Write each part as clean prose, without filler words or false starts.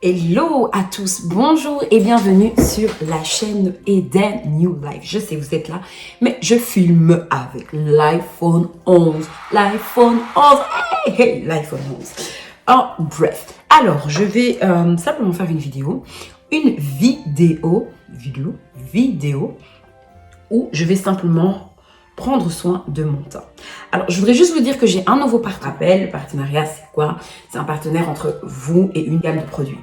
Hello à tous, bonjour et bienvenue sur la chaîne Eden New Life. Je sais, vous êtes là, mais je filme avec l'iPhone 11. L'iPhone 11, hey, l'iPhone 11. Oh, bref. Alors, je vais simplement faire une vidéo où je vais simplement prendre soin de mon teint. Alors, je voudrais juste vous dire que j'ai un nouveau partenariat. Le partenariat, c'est quoi? C'est un partenaire entre vous et une gamme de produits.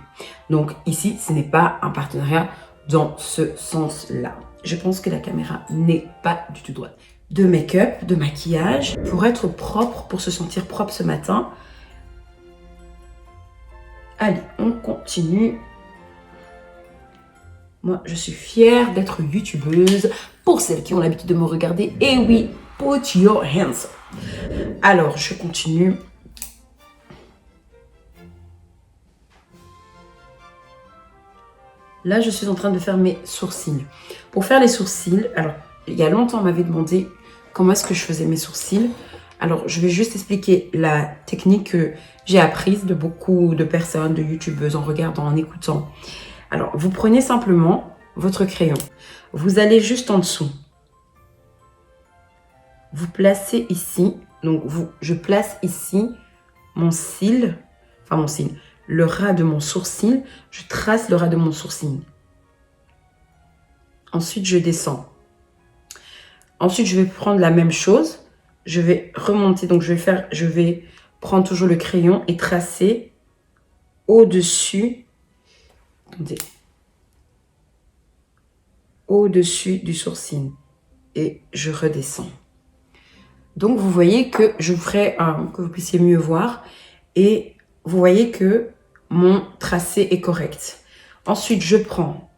Donc ici, ce n'est pas un partenariat dans ce sens-là. Je pense que la caméra n'est pas du tout droite. De make-up, de maquillage, pour être propre, pour se sentir propre ce matin. Allez, on continue. Moi, je suis fière d'être youtubeuse. Pour celles qui ont l'habitude de me regarder, et oui, put your hands up. Alors, je continue. Là, je suis en train de faire mes sourcils. Pour faire les sourcils, alors, il y a longtemps, on m'avait demandé comment est-ce que je faisais mes sourcils. Alors, je vais juste expliquer la technique que j'ai apprise de beaucoup de personnes, de youtubeuses, en regardant, en écoutant. Alors, vous prenez simplement votre crayon. Vous allez juste en dessous. Vous placez ici. Donc, je place ici mon cil. Enfin, mon cil. Le ras de mon sourcil. Je trace le ras de mon sourcil. Ensuite, je descends. Ensuite, je vais prendre la même chose. Je vais remonter. Donc, je vais prendre toujours le crayon et tracer au-dessus. Attendez. Au-dessus du sourcil. Et je redescends. Donc, vous voyez que je vous ferai que vous puissiez mieux voir. Et vous voyez que mon tracé est correct. Ensuite, je prends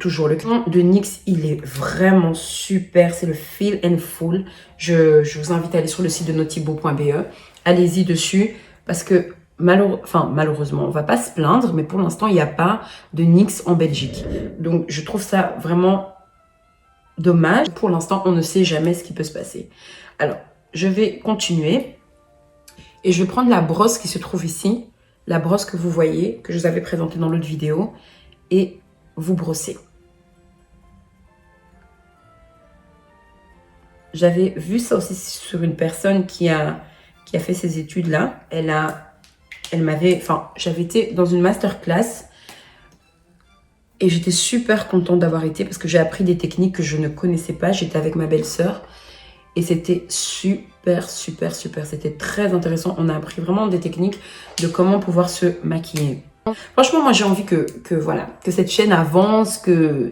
toujours le crayon de NYX. Il est vraiment super. C'est le Feel and Full. Je vous invite à aller sur le site de notibo.be. Allez-y dessus parce que malheureusement, on ne va pas se plaindre, mais pour l'instant, il n'y a pas de NYX en Belgique. Donc, je trouve ça vraiment dommage. Pour l'instant, on ne sait jamais ce qui peut se passer. Alors, je vais continuer et je vais prendre la brosse qui se trouve ici, la brosse que vous voyez, que je vous avais présentée dans l'autre vidéo, et vous brosser. J'avais vu ça aussi sur une personne qui a fait ces études-là. J'avais été dans une masterclass et j'étais super contente d'avoir été parce que j'ai appris des techniques que je ne connaissais pas. J'étais avec ma belle-sœur et c'était super. C'était très intéressant. On a appris vraiment des techniques de comment pouvoir se maquiller. Franchement, moi, j'ai envie que cette chaîne avance, que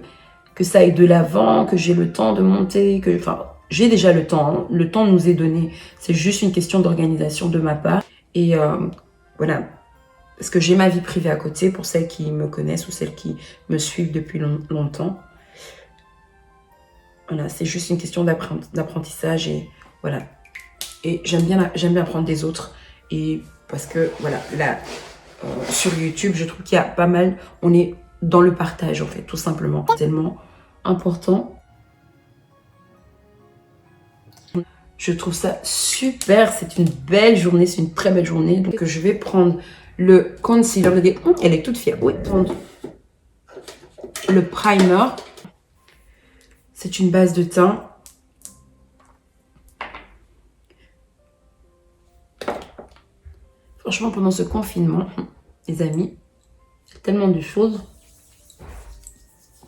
ça aille de l'avant, que j'ai le temps de monter, j'ai déjà le temps. Hein. Le temps nous est donné. C'est juste une question d'organisation de ma part. Et voilà. Parce que j'ai ma vie privée à côté pour celles qui me connaissent ou celles qui me suivent depuis longtemps. Voilà, c'est juste une question d'apprentissage et voilà. Et j'aime bien apprendre des autres. Et parce que voilà, là, sur YouTube, je trouve qu'il y a pas mal, on est dans le partage en fait, tout simplement. C'est tellement important. Je trouve ça super, c'est une belle journée, c'est une très belle journée. Donc je vais prendre le concealer, regardez, elle est toute fière. Oui, prendre le primer. C'est une base de teint. Franchement, pendant ce confinement, les amis, c'est tellement de choses.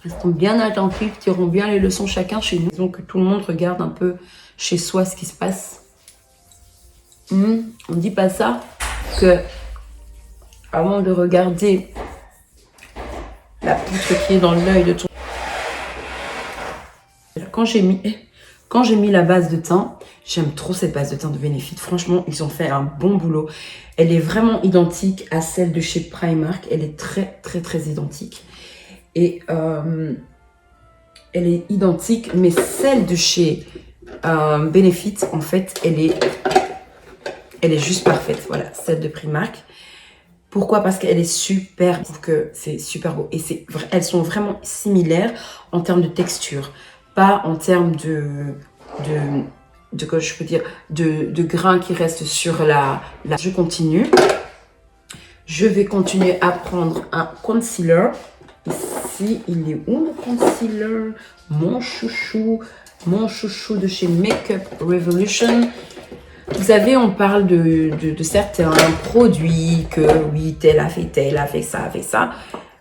Restons bien attentifs, tirons bien les leçons chacun chez nous. Disons que tout le monde regarde un peu chez soi ce qui se passe. On ne dit pas ça que avant de regarder la poutre qui est dans l'œil de tout. Quand j'ai mis la base de teint, j'aime trop cette base de teint de Benefit. Franchement, ils ont fait un bon boulot. Elle est vraiment identique à celle de chez Primark. Elle est très identique. Et elle est identique, mais celle de chez Benefit, en fait, elle est juste parfaite. Voilà, celle de Primark. Pourquoi? Parce qu'elle est super, je trouve que c'est super beau. Et elles sont vraiment similaires en termes de texture. Pas en termes de quoi je peux dire, de grains qui restent sur la... Je continue. Je vais continuer à prendre un concealer. Ici, il est où le concealer? Mon chouchou de chez Makeup Revolution. Vous savez, on parle de certains produits que oui, tel a fait ça.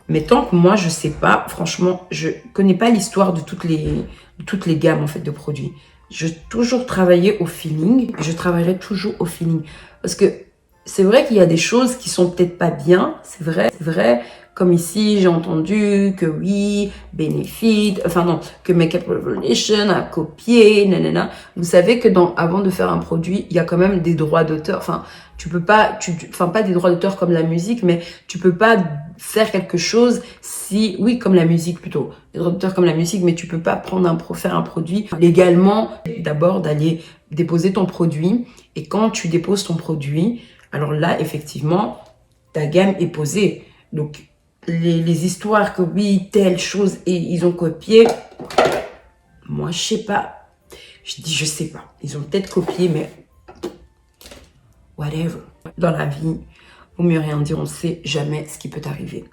Mais tant que moi, je sais pas, franchement, je connais pas l'histoire de toutes les gammes en fait de produits. Je toujours travaillé au feeling et je travaillerai toujours au feeling. Parce que c'est vrai qu'il y a des choses qui sont peut-être pas bien, c'est vrai. Comme ici, j'ai entendu que oui, Benefit, enfin non, que Makeup Revolution a copié, nanana. Vous savez que avant de faire un produit, il y a quand même des droits d'auteur. Enfin, tu peux pas, enfin pas des droits d'auteur comme la musique, mais tu peux pas faire quelque chose si, oui, comme la musique plutôt, des droits d'auteur comme la musique, mais tu peux pas faire un produit légalement. D'abord d'aller déposer ton produit, et quand tu déposes ton produit, alors là, effectivement, ta gamme est posée. Donc, les histoires que oui, telle chose, et ils ont copié, moi, je sais pas. Je dis, je sais pas. Ils ont peut-être copié, mais whatever. Dans la vie, vaut mieux rien dire, on sait jamais ce qui peut arriver.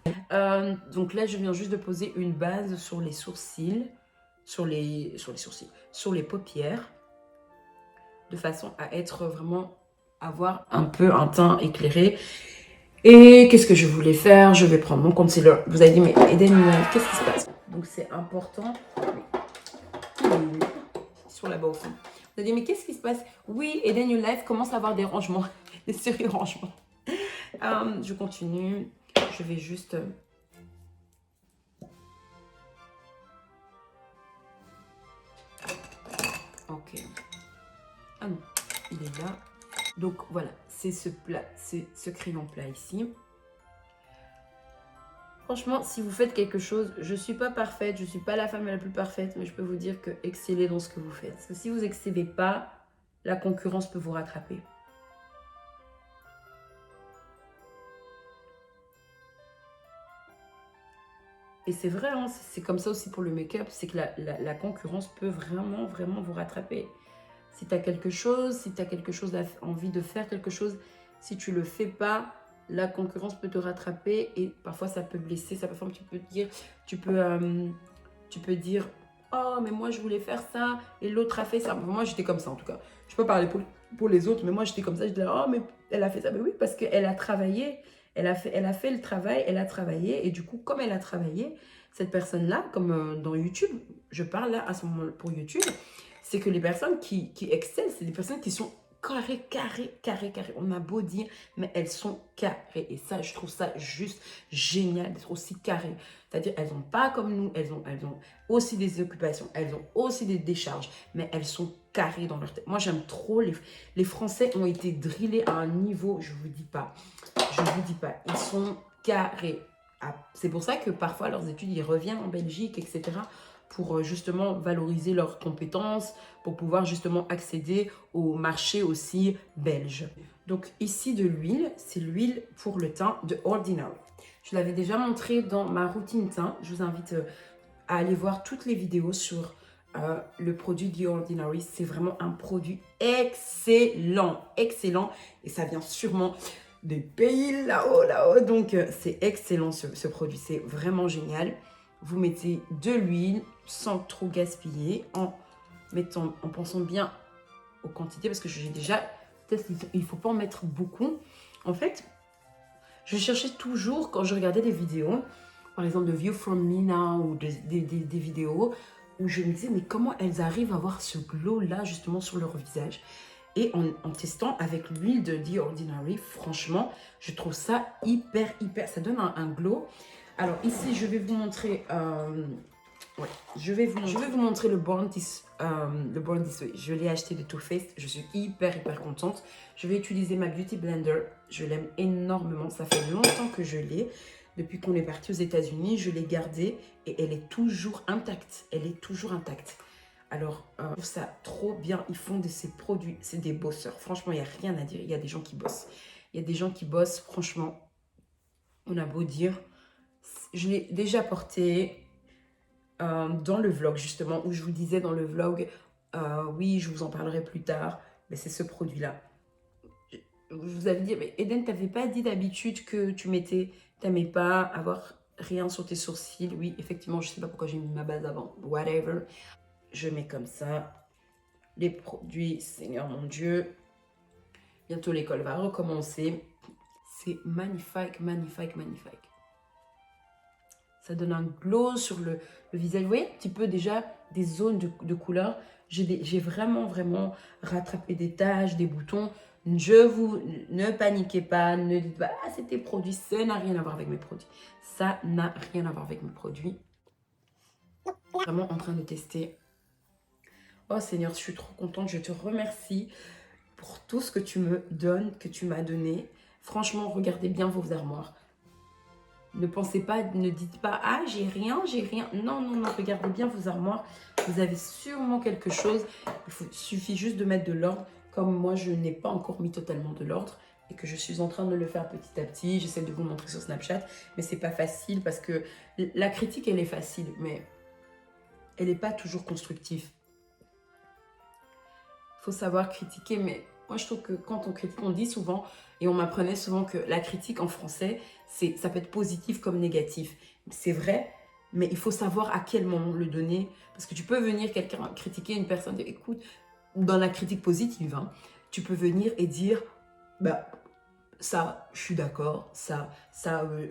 Donc là, je viens juste de poser une base sur les sourcils, sur les paupières, de façon à être vraiment, avoir un peu un teint éclairé. Et qu'est-ce que je voulais faire? Je vais prendre mon concealer. Vous avez dit, mais Eden, qu'est-ce qui se passe? Donc c'est important. Sur la bas au fond. Vous avez dit, mais qu'est-ce qui se passe? Oui, Eden New Life commence à avoir des rangements, des semi-rangements. Je continue. Je vais juste... Ok. Ah non, il est là. Donc voilà, c'est ce plat, c'est ce crayon plat ici. Franchement, si vous faites quelque chose, je ne suis pas parfaite, je ne suis pas la femme la plus parfaite, mais je peux vous dire que excellez dans ce que vous faites. Parce que si vous excellez pas, la concurrence peut vous rattraper. Et c'est vrai, hein, c'est comme ça aussi pour le make-up, c'est que la concurrence peut vraiment vous rattraper. Si tu as quelque chose, envie de faire quelque chose, si tu le fais pas, la concurrence peut te rattraper et parfois ça peut blesser, ça peut faire un petit peu dire, tu peux dire, oh mais moi je voulais faire ça et l'autre a fait ça. Moi j'étais comme ça en tout cas. Je peux parler pour les autres, mais moi j'étais comme ça, je disais, oh mais elle a fait ça. Mais oui, parce qu'elle a travaillé, elle a fait le travail, elle a travaillé et du coup comme elle a travaillé, cette personne-là, comme dans YouTube, je parle là à ce moment pour YouTube, c'est que les personnes qui excellent, c'est des personnes qui sont carrées. On a beau dire, mais elles sont carrées. Et ça, je trouve ça juste génial d'être aussi carrées. C'est-à-dire, elles n'ont pas comme nous, elles ont aussi des occupations, elles ont aussi des décharges, mais elles sont carrées dans leur tête. Moi, j'aime trop les Français ont été drillés à un niveau, je vous dis pas, ils sont carrés. Ah, c'est pour ça que parfois, leurs études, ils reviennent en Belgique, etc., pour justement valoriser leurs compétences, pour pouvoir justement accéder au marché aussi belge. Donc ici de l'huile, c'est l'huile pour le teint de Ordinary. Je l'avais déjà montré dans ma routine teint. Je vous invite à aller voir toutes les vidéos sur le produit The Ordinary. C'est vraiment un produit excellent. Et ça vient sûrement des pays là-haut. Donc c'est excellent ce produit, c'est vraiment génial. Vous mettez de l'huile sans trop gaspiller, en pensant bien aux quantités, parce que j'ai déjà testé, il ne faut pas en mettre beaucoup. En fait, je cherchais toujours, quand je regardais des vidéos, par exemple de View From Me Now, ou des vidéos, où je me disais, mais comment elles arrivent à avoir ce glow-là, justement, sur leur visage? Et en testant avec l'huile de The Ordinary, franchement, je trouve ça hyper, ça donne un glow. Alors ici, je vais vous montrer, je vais vous montrer le Born This Way. Je l'ai acheté de Too Faced, je suis hyper contente. Je vais utiliser ma Beauty Blender, je l'aime énormément, ça fait longtemps que je l'ai. Depuis qu'on est parti aux États-Unis, je l'ai gardée et elle est toujours intacte. Alors, je trouve ça trop bien. Ils font de ces produits, c'est des bosseurs. Franchement, il n'y a rien à dire. Il y a des gens qui bossent. Franchement, on a beau dire. Je l'ai déjà porté dans le vlog, justement, où je vous disais dans le vlog, oui, je vous en parlerai plus tard. Mais c'est ce produit-là. je vous avais dit, mais Eden, t'avais pas dit d'habitude que t'aimais pas avoir rien sur tes sourcils. Oui, effectivement, je sais pas pourquoi j'ai mis ma base avant. Whatever. Je mets comme ça. Les produits, Seigneur mon Dieu. Bientôt l'école va recommencer. C'est magnifique, magnifique, magnifique. Ça donne un glow sur le visage. Vous voyez un petit peu déjà des zones de couleur. J'ai vraiment, vraiment rattrapé des taches, des boutons. Ne paniquez pas, ne dites pas, ah, c'est tes produits. Ça n'a rien à voir avec mes produits. Ça n'a rien à voir avec mes produits. Vraiment en train de tester. Oh Seigneur, je suis trop contente. Je te remercie pour tout ce que tu me donnes, que tu m'as donné. Franchement, regardez bien vos armoires. Ne pensez pas, ne dites pas, ah, j'ai rien, j'ai rien. Non, non, non, regardez bien vos armoires. Vous avez sûrement quelque chose. Il suffit juste de mettre de l'ordre. Comme moi, je n'ai pas encore mis totalement de l'ordre et que je suis en train de le faire petit à petit. J'essaie de vous le montrer sur Snapchat, mais c'est pas facile parce que la critique, elle est facile, mais elle n'est pas toujours constructive. Il faut savoir critiquer, mais moi, je trouve que quand on critique, on dit souvent, et on m'apprenait souvent que la critique en français, ça peut être positif comme négatif. C'est vrai, mais il faut savoir à quel moment le donner. Parce que tu peux venir critiquer une personne, dire, écoute, dans la critique positive, hein, tu peux venir et dire, bah, ça, je suis d'accord,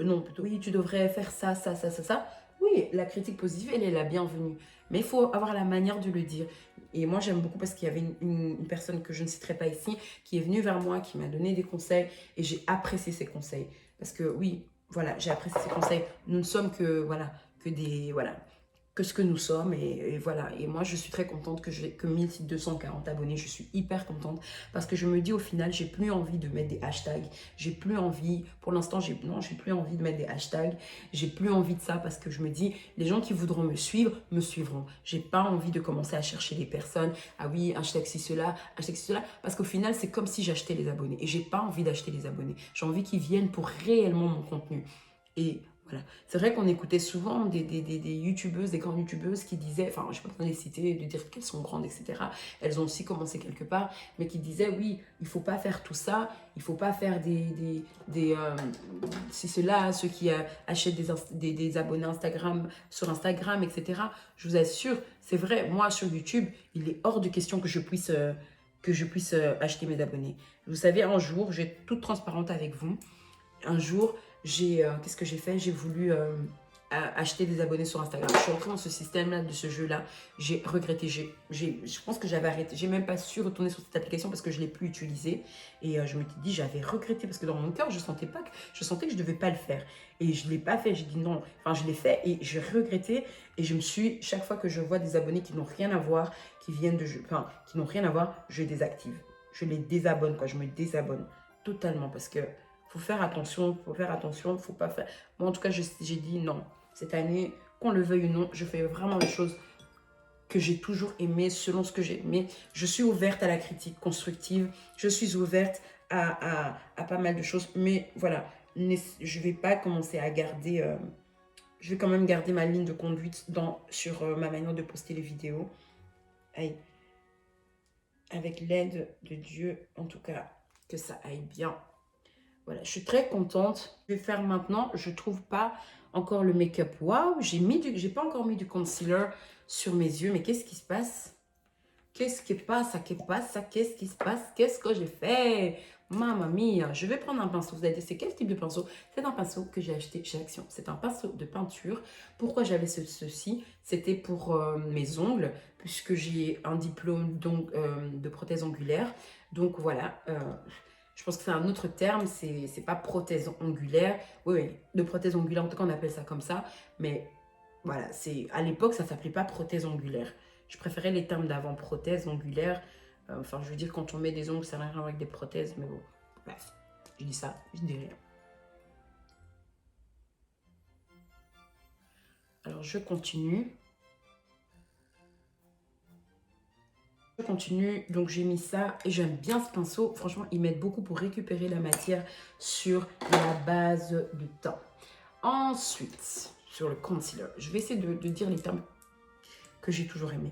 non, plutôt, oui, tu devrais faire ça, ça, ça, ça, ça. Oui, la critique positive, elle est la bienvenue. Mais il faut avoir la manière de le dire. Et moi, j'aime beaucoup parce qu'il y avait une personne que je ne citerai pas ici, qui est venue vers moi, qui m'a donné des conseils, et j'ai apprécié ses conseils. Parce que oui, voilà, j'ai apprécié ses conseils. Nous ne sommes que, voilà, que ce que nous sommes, et voilà. Et moi, je suis très contente que j'ai que 1240 abonnés. Je suis hyper contente parce que je me dis au final, j'ai plus envie de mettre des hashtags. J'ai plus envie, pour l'instant, j'ai plus envie de mettre des hashtags. J'ai plus envie de ça parce que je me dis, les gens qui voudront me suivre, me suivront. J'ai pas envie de commencer à chercher des personnes. Ah oui, hashtag ci, cela, hashtag ci, cela. Parce qu'au final, c'est comme si j'achetais les abonnés. Et j'ai pas envie d'acheter les abonnés. J'ai envie qu'ils viennent pour réellement mon contenu. Et voilà. C'est vrai qu'on écoutait souvent des youtubeuses, des grandes youtubeuses qui disaient, enfin, je ne vais pas besoin de les citer, de dire qu'elles sont grandes, etc. Elles ont aussi commencé quelque part, mais qui disaient, oui, il ne faut pas faire tout ça, il ne faut pas faire c'est cela, ceux qui achètent des abonnés Instagram, sur Instagram, etc. Je vous assure, c'est vrai, moi, sur YouTube, il est hors de question que je puisse acheter mes abonnés. Vous savez, un jour, je vais être toute transparente avec vous. Un jour, qu'est-ce que j'ai fait? J'ai voulu acheter des abonnés sur Instagram. Je suis rentrée dans ce système-là, de ce jeu-là. J'ai regretté. Je pense que j'avais arrêté. J'ai même pas su retourner sur cette application parce que je ne l'ai plus utilisée. Et je me suis dit, j'avais regretté parce que dans mon cœur, je sentais que je ne devais pas le faire. Et je ne l'ai pas fait. J'ai dit non. Enfin, je l'ai fait et j'ai regretté. Et chaque fois que je vois des abonnés qui n'ont rien à voir, qui n'ont rien à voir, je les désactive. Je les désabonne, quoi. Je me désabonne totalement parce que faut faire attention, faut pas faire. Moi, en tout cas, j'ai dit non. Cette année, qu'on le veuille ou non, je fais vraiment les choses que j'ai toujours aimées, selon ce que j'ai aimé. Je suis ouverte à la critique constructive. Je suis ouverte à pas mal de choses. Mais voilà, je vais pas commencer à garder... je vais quand même garder ma ligne de conduite sur ma manière de poster les vidéos. Aïe. Avec l'aide de Dieu, en tout cas, que ça aille bien. Voilà, je suis très contente. Je vais faire maintenant, je trouve pas encore le make-up. Waouh, j'ai pas encore mis du concealer sur mes yeux. Mais qu'est-ce qui se passe? Qu'est-ce qui passe? Qu'est-ce qui se passe? Qu'est-ce que j'ai fait? Mamma mia. Je vais prendre un pinceau. Vous allez dire, c'est quel type de pinceau? C'est un pinceau que j'ai acheté chez Action. C'est un pinceau de peinture. Pourquoi j'avais ceci? C'était pour mes ongles, puisque j'ai un diplôme de prothèse angulaire. Donc voilà. Je pense que c'est un autre terme, c'est pas prothèse angulaire. Oui, de prothèse angulaire, en tout cas on appelle ça comme ça. Mais voilà, à l'époque ça s'appelait pas prothèse angulaire. Je préférais les termes d'avant, prothèse angulaire. Enfin, je veux dire, quand on met des ongles, ça n'a rien à voir avec des prothèses, mais bon, bref, je dis ça, je dis rien. Alors je continue. Donc j'ai mis ça et j'aime bien ce pinceau. Franchement, ils m'aident beaucoup pour récupérer la matière sur la base de teint. Ensuite, sur le concealer, je vais essayer de dire les termes que j'ai toujours aimé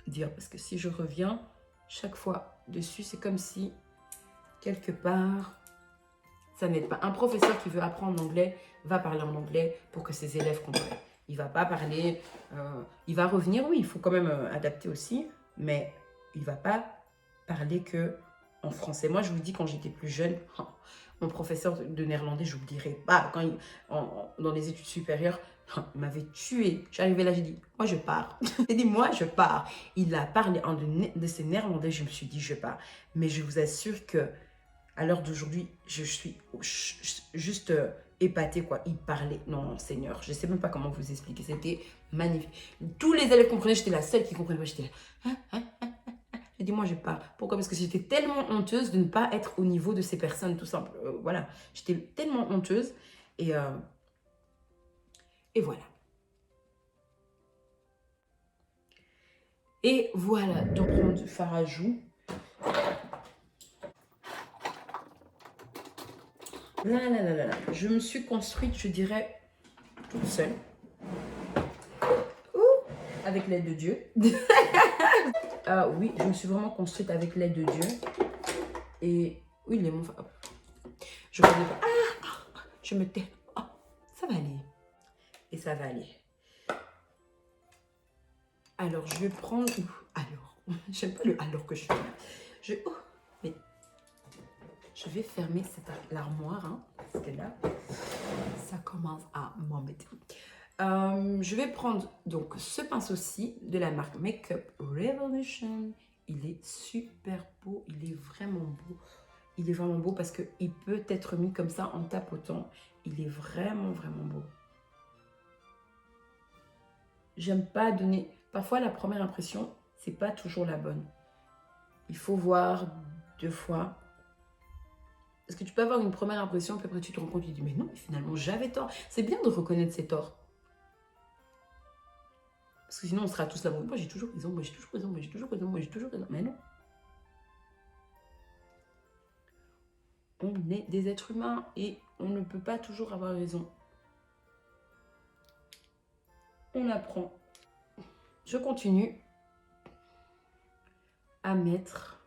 dire. Parce que si je reviens chaque fois dessus, c'est comme si quelque part, ça n'aide pas. Un professeur qui veut apprendre l'anglais va parler en anglais pour que ses élèves comprennent. Il va pas parler, il va revenir, oui, il faut quand même adapter aussi, mais il va pas parler que en français. Moi, je vous dis, quand j'étais plus jeune, mon professeur de néerlandais, je n'oublierai pas, quand dans les études supérieures, il m'avais tué. J'arrivais là, j'ai dit, moi je pars. J'ai dit, moi je pars. Il a parlé en de ces néerlandais, je me suis dit, je pars. Mais je vous assure que à l'heure d'aujourd'hui, je suis juste épatée, quoi. Il parlait, non, Seigneur, je ne sais même pas comment vous expliquer. C'était magnifique. Tous les élèves comprenaient, j'étais la seule qui comprenait pas. J'étais là, j'ai dit, moi, je pars. Pourquoi? Parce que j'étais tellement honteuse de ne pas être au niveau de ces personnes, tout simple. Voilà, j'étais tellement honteuse. Et voilà. Et voilà, donc prendre du fard à joues. Là, là, là, là, là. Je me suis construite, je dirais, toute seule. Avec l'aide de Dieu. Oui, je me suis vraiment construite avec l'aide de Dieu. Et oui, les mots. Je connais pas. Je me tais. Ça va aller. Et ça va aller. Alors, je vais prendre. Alors, j'aime pas le alors que je fais. Mais je vais fermer l'armoire, hein, parce que là, ça commence à m'embêter. Je vais prendre donc ce pinceau-ci de la marque Makeup Revolution. Il est super beau, il est vraiment beau. Il est vraiment beau parce qu'il peut être mis comme ça en tapotant. Il est vraiment, vraiment beau. J'aime pas donner... Parfois, la première impression, c'est pas toujours la bonne. Il faut voir 2 fois. Parce que tu peux avoir une première impression, puis après tu te rends compte, tu te dis, mais non, finalement, j'avais tort. C'est bien de reconnaître ses torts. Parce que sinon, on sera tous là. Moi, j'ai toujours raison, moi, j'ai toujours raison, moi, j'ai toujours raison, moi, j'ai toujours raison. Mais non. On est des êtres humains et on ne peut pas toujours avoir raison. On apprend. Je continue à mettre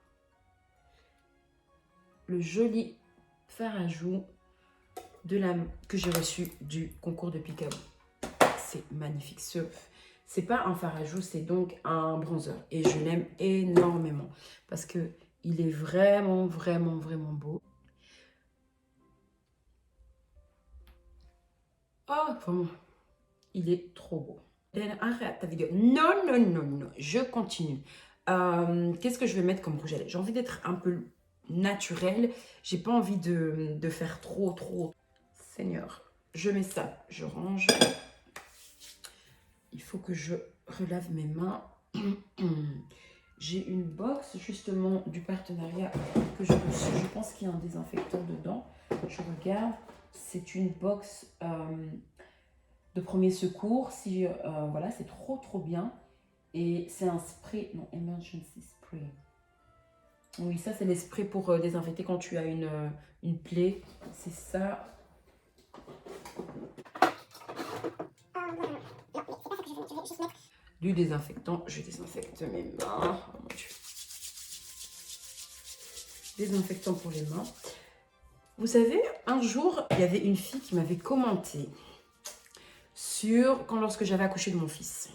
le joli fard à joues que j'ai reçu du concours de Picaboo. C'est magnifique. C'est pas un fard à joues, c'est donc un bronzer. Et je l'aime énormément parce que il est vraiment, vraiment, vraiment beau. Oh, vraiment, il est trop beau. Arrête ta vidéo. Non, non, non, non. Je continue. Qu'est-ce que je vais mettre comme rouge à lèvres? J'ai envie d'être un peu naturelle. J'ai pas envie de faire trop. Seigneur, je mets ça. Je range. Il faut que je relave mes mains. J'ai une box justement du partenariat que je pense qu'il y a un désinfectant dedans. Je regarde. C'est une box de premier secours. Si, voilà, c'est trop bien. Et c'est un spray, non, emergency spray. Oui, ça c'est les sprays pour désinfecter quand tu as une plaie. C'est ça. Du désinfectant, je désinfecte mes mains. Oh mon Dieu. Désinfectant pour les mains. Vous savez, un jour, il y avait une fille qui m'avait commenté lorsque j'avais accouché de mon fils.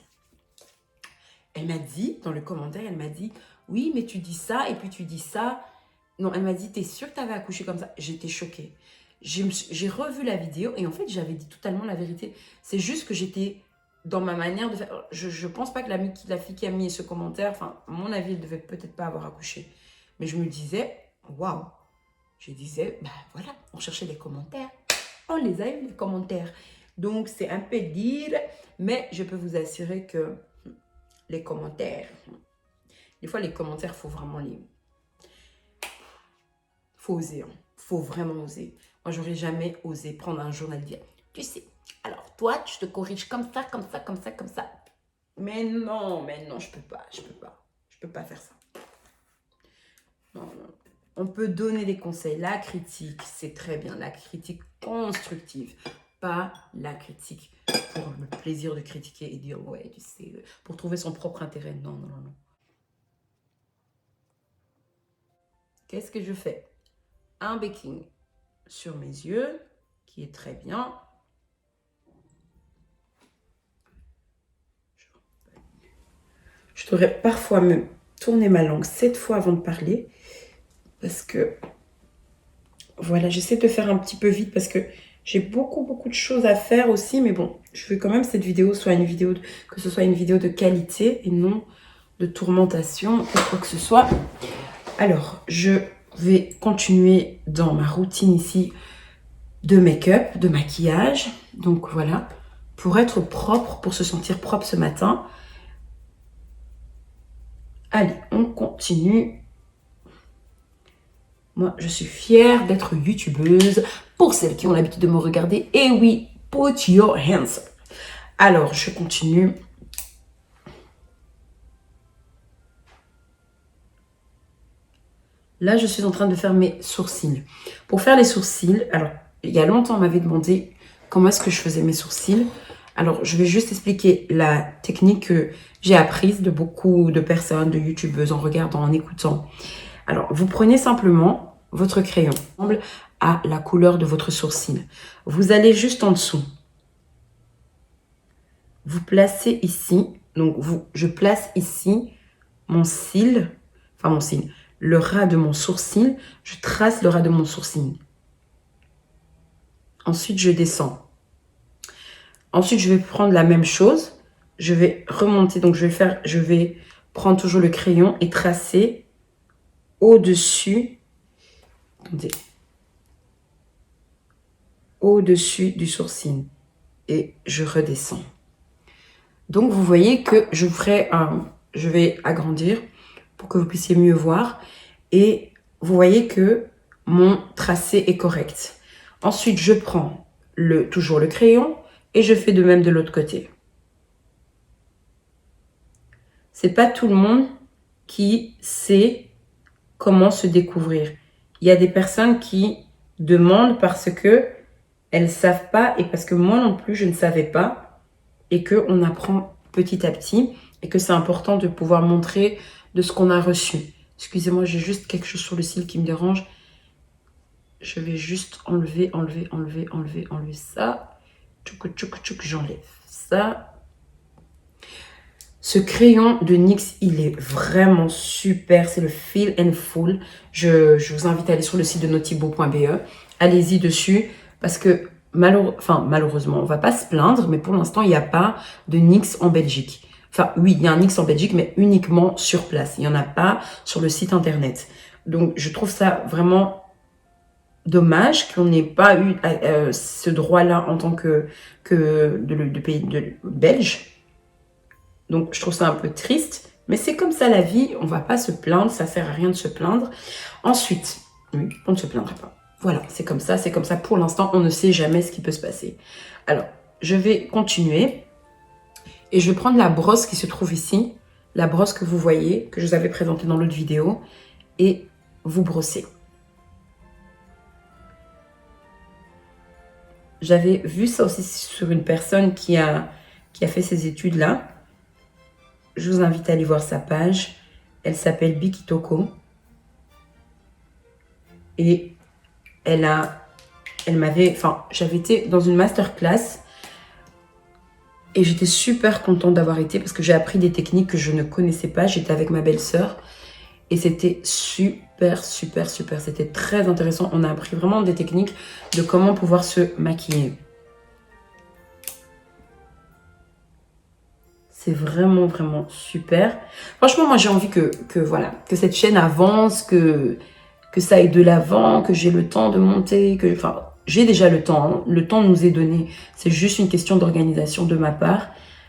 Elle m'a dit, dans le commentaire, elle m'a dit, oui, mais tu dis ça et puis tu dis ça. Non, elle m'a dit, t'es sûre que tu avais accouché comme ça? J'étais choquée. J'ai revu la vidéo et en fait, j'avais dit totalement la vérité. C'est juste que j'étais dans ma manière de faire. Je pense pas que la fille qui a mis ce commentaire, enfin, à mon avis, elle devait peut-être pas avoir accouché. Mais je me disais, waouh. Je disais, bah voilà, on cherchait les commentaires. On les a eu, les commentaires. Donc, c'est un peu dire, mais je peux vous assurer que les commentaires, des fois, les commentaires, il faut vraiment les... Faut oser, hein. Faut vraiment oser. Moi, j'aurais jamais osé prendre un journal et dire, tu sais, alors toi, tu te corriges comme ça, comme ça, comme ça, comme ça. Mais non, je peux pas. Je peux pas faire ça. Non. On peut donner des conseils. La critique, c'est très bien. La critique constructive, pas la critique pour le plaisir de critiquer et dire, ouais, tu sais, pour trouver son propre intérêt. Non. Qu'est-ce que je fais? un baking sur mes yeux, qui est très bien. Je devrais parfois me tourner ma langue 7 fois avant de parler. Parce que, voilà, j'essaie de faire un petit peu vite parce que j'ai beaucoup de choses à faire aussi. Mais bon, je veux quand même que cette vidéo soit une vidéo, que ce soit une vidéo de qualité et non de tourmentation ou quoi que ce soit. Alors, je vais continuer dans ma routine ici de make-up, de maquillage. Donc voilà, pour être propre, pour se sentir propre ce matin. Allez, on continue. Moi, je suis fière d'être youtubeuse. Pour celles qui ont l'habitude de me regarder, et oui, put your hands up. Alors, je continue. Là, je suis en train de faire mes sourcils. Pour faire les sourcils, alors, il y a longtemps, on m'avait demandé comment est-ce que je faisais mes sourcils. Alors, je vais juste expliquer la technique que j'ai apprise de beaucoup de personnes, de youtubeuses, en regardant, en écoutant. Alors, vous prenez simplement votre crayon à la couleur de votre sourcil. Vous allez juste en dessous. Vous placez ici, donc je place ici mon cil, enfin mon cil, le ras de mon sourcil, je trace le ras de mon sourcil. Ensuite, je descends. Ensuite, je vais prendre la même chose, je vais remonter, donc je vais prendre toujours le crayon et tracer au-dessus, attendez, au-dessus du sourcil et je redescends. Donc, vous voyez que je vais agrandir pour que vous puissiez mieux voir. Et vous voyez que mon tracé est correct. Ensuite, je prends toujours le crayon et je fais de même de l'autre côté. C'est pas tout le monde qui sait comment se découvrir. Il y a des personnes qui demandent parce que elles ne savent pas et parce que moi non plus, je ne savais pas. Et qu'on apprend petit à petit et que c'est important de pouvoir montrer de ce qu'on a reçu. Excusez-moi, j'ai juste quelque chose sur le cil qui me dérange. Je vais juste enlever ça. Tchouk, j'enlève ça. Ce crayon de NYX, il est vraiment super. C'est le Feel and Full. Je vous invite à aller sur le site de notibo.be. Allez-y dessus parce que malheureusement, on ne va pas se plaindre, mais pour l'instant, il n'y a pas de NYX en Belgique. Enfin, oui, il y a un NYX en Belgique, mais uniquement sur place. Il n'y en a pas sur le site internet. Donc, je trouve ça vraiment dommage qu'on n'ait pas eu ce droit-là en tant que de pays belge. Donc, je trouve ça un peu triste. Mais c'est comme ça la vie. On ne va pas se plaindre. Ça ne sert à rien de se plaindre. Ensuite, oui, on ne se plaindra pas. Voilà, c'est comme ça. Pour l'instant, on ne sait jamais ce qui peut se passer. Alors, je vais continuer. Et je vais prendre la brosse qui se trouve ici. La brosse que vous voyez, que je vous avais présentée dans l'autre vidéo. Et vous brossez. J'avais vu ça aussi sur une personne qui a fait ces études-là. Je vous invite à aller voir sa page. Elle s'appelle Bikitoko. Et j'avais été dans une masterclass et j'étais super contente d'avoir été parce que j'ai appris des techniques que je ne connaissais pas. J'étais avec ma belle-sœur et c'était super. C'était très intéressant. On a appris vraiment des techniques de comment pouvoir se maquiller. C'est vraiment super. Franchement, moi, j'ai envie que cette chaîne avance, que ça aille de l'avant, que j'ai le temps de monter, j'ai déjà le temps. Hein. Le temps nous est donné. C'est juste une question d'organisation de ma part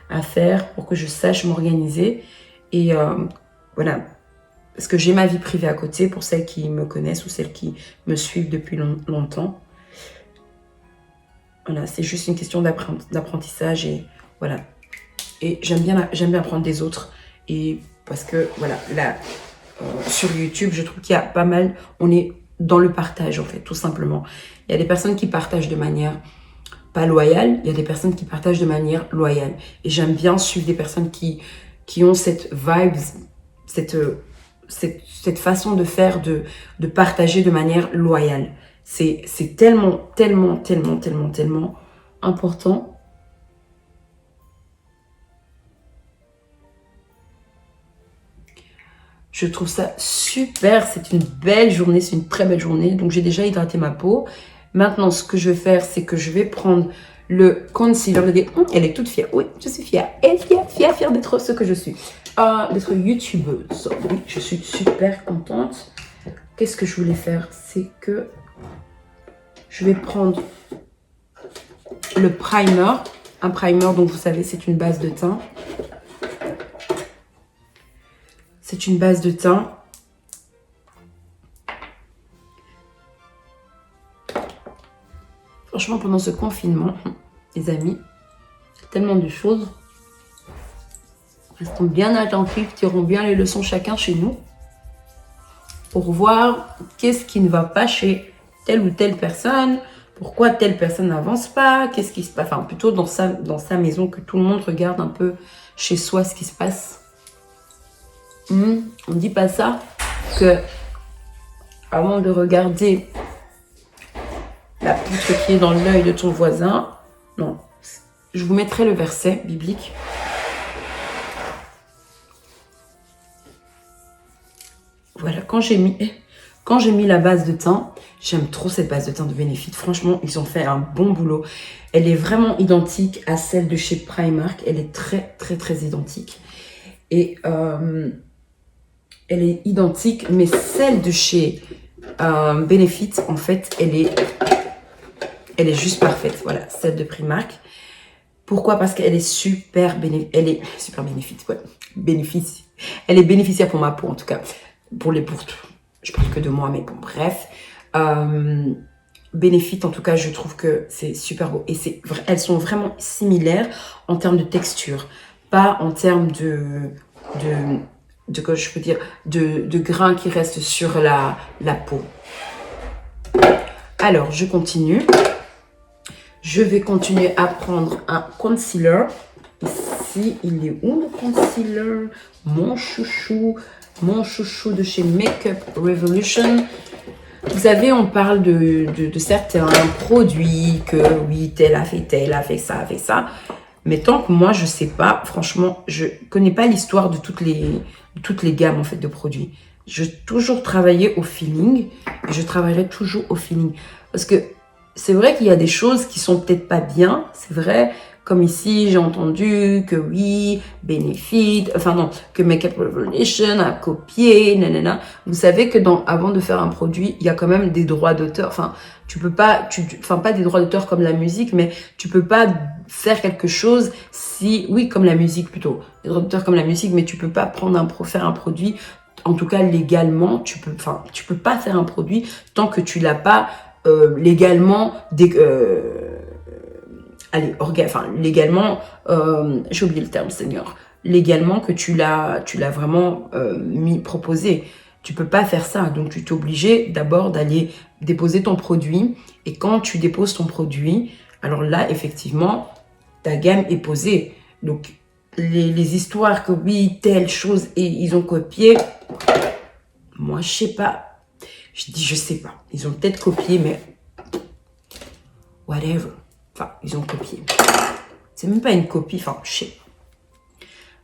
à faire pour que je sache m'organiser. Et voilà. Parce que j'ai ma vie privée à côté pour celles qui me connaissent ou celles qui me suivent depuis longtemps. Voilà, c'est juste une question d'apprentissage et voilà. Et j'aime bien apprendre des autres. Et parce que, voilà, là, sur YouTube, je trouve qu'il y a pas mal... On est dans le partage, en fait, tout simplement. Il y a des personnes qui partagent de manière pas loyale. Il y a des personnes qui partagent de manière loyale. Et j'aime bien suivre des personnes qui ont cette vibe, cette façon de faire, de partager de manière loyale. C'est tellement, tellement, tellement, tellement, tellement important. Je trouve ça super. C'est une belle journée. C'est une très belle journée. Donc, j'ai déjà hydraté ma peau. Maintenant, ce que je vais faire, c'est que je vais prendre le concealer. Vous allez dire, elle est toute fière. Oui, je suis fière. Et fière d'être ce que je suis. D'être youtubeuse. Oui, je suis super contente. Qu'est-ce que je voulais faire? C'est que je vais prendre le primer. Un primer, donc vous savez, c'est une base de teint. C'est une base de teint. Franchement, pendant ce confinement, les amis, il y a tellement de choses. Restons bien attentifs, tirons bien les leçons chacun chez nous pour voir qu'est-ce qui ne va pas chez telle ou telle personne, pourquoi telle personne n'avance pas, qu'est-ce qui se passe, enfin plutôt dans sa maison, que tout le monde regarde un peu chez soi ce qui se passe. On ne dit pas ça, que avant de regarder la poutre qui est dans l'œil de ton voisin, non. Je vous mettrai le verset biblique. Voilà, quand j'ai mis la base de teint, j'aime trop cette base de teint de Benefit. Franchement, ils ont fait un bon boulot. Elle est vraiment identique à celle de chez Primark. Elle est très, très, très identique. Et elle est identique, mais celle de chez Benefit, en fait, elle est juste parfaite. Voilà, celle de Primark. Pourquoi? Parce qu'elle est super bénéfique. Elle est super bénéfique, ouais. Bénéfice. Elle est bénéficiaire pour ma peau, en tout cas. Je parle que de moi, mais bon, bref. Benefit, en tout cas, je trouve que c'est super beau. Et elles sont vraiment similaires en termes de texture. Pas en termes de quoi je peux dire, de grains qui restent sur la peau. Alors, je continue. Je vais continuer à prendre un concealer. Ici, il est où le concealer? Mon chouchou de chez Makeup Revolution. Vous savez, on parle de certains produits que oui, tel a fait ça. Mais tant que moi, je sais pas, franchement, je connais pas l'histoire de toutes les gammes en fait de produits. Je toujours travaillé au feeling et je travaillerai toujours au feeling. Parce que c'est vrai qu'il y a des choses qui sont peut-être pas bien, c'est vrai. Comme ici, j'ai entendu que oui, Benefit, que Makeup Revolution a copié, nanana. Vous savez que avant de faire un produit, il y a quand même des droits d'auteur. Enfin, tu peux pas, pas des droits d'auteur comme la musique, mais tu peux pas faire quelque chose comme la musique plutôt. Des droits d'auteur comme la musique, mais tu peux pas faire un produit. En tout cas, légalement, tu peux pas faire un produit tant que tu l'as pas légalement légalement, j'ai oublié le terme, Seigneur. Légalement que tu l'as vraiment proposé. Tu peux pas faire ça. Donc, tu t'es obligé d'abord d'aller déposer ton produit. Et quand tu déposes ton produit, alors là, effectivement, ta gamme est posée. Donc, les histoires que oui, telle chose et ils ont copié, moi, je sais pas. Je sais pas. Ils ont peut-être copié, mais whatever. Enfin, ils ont copié. C'est même pas une copie, je sais pas.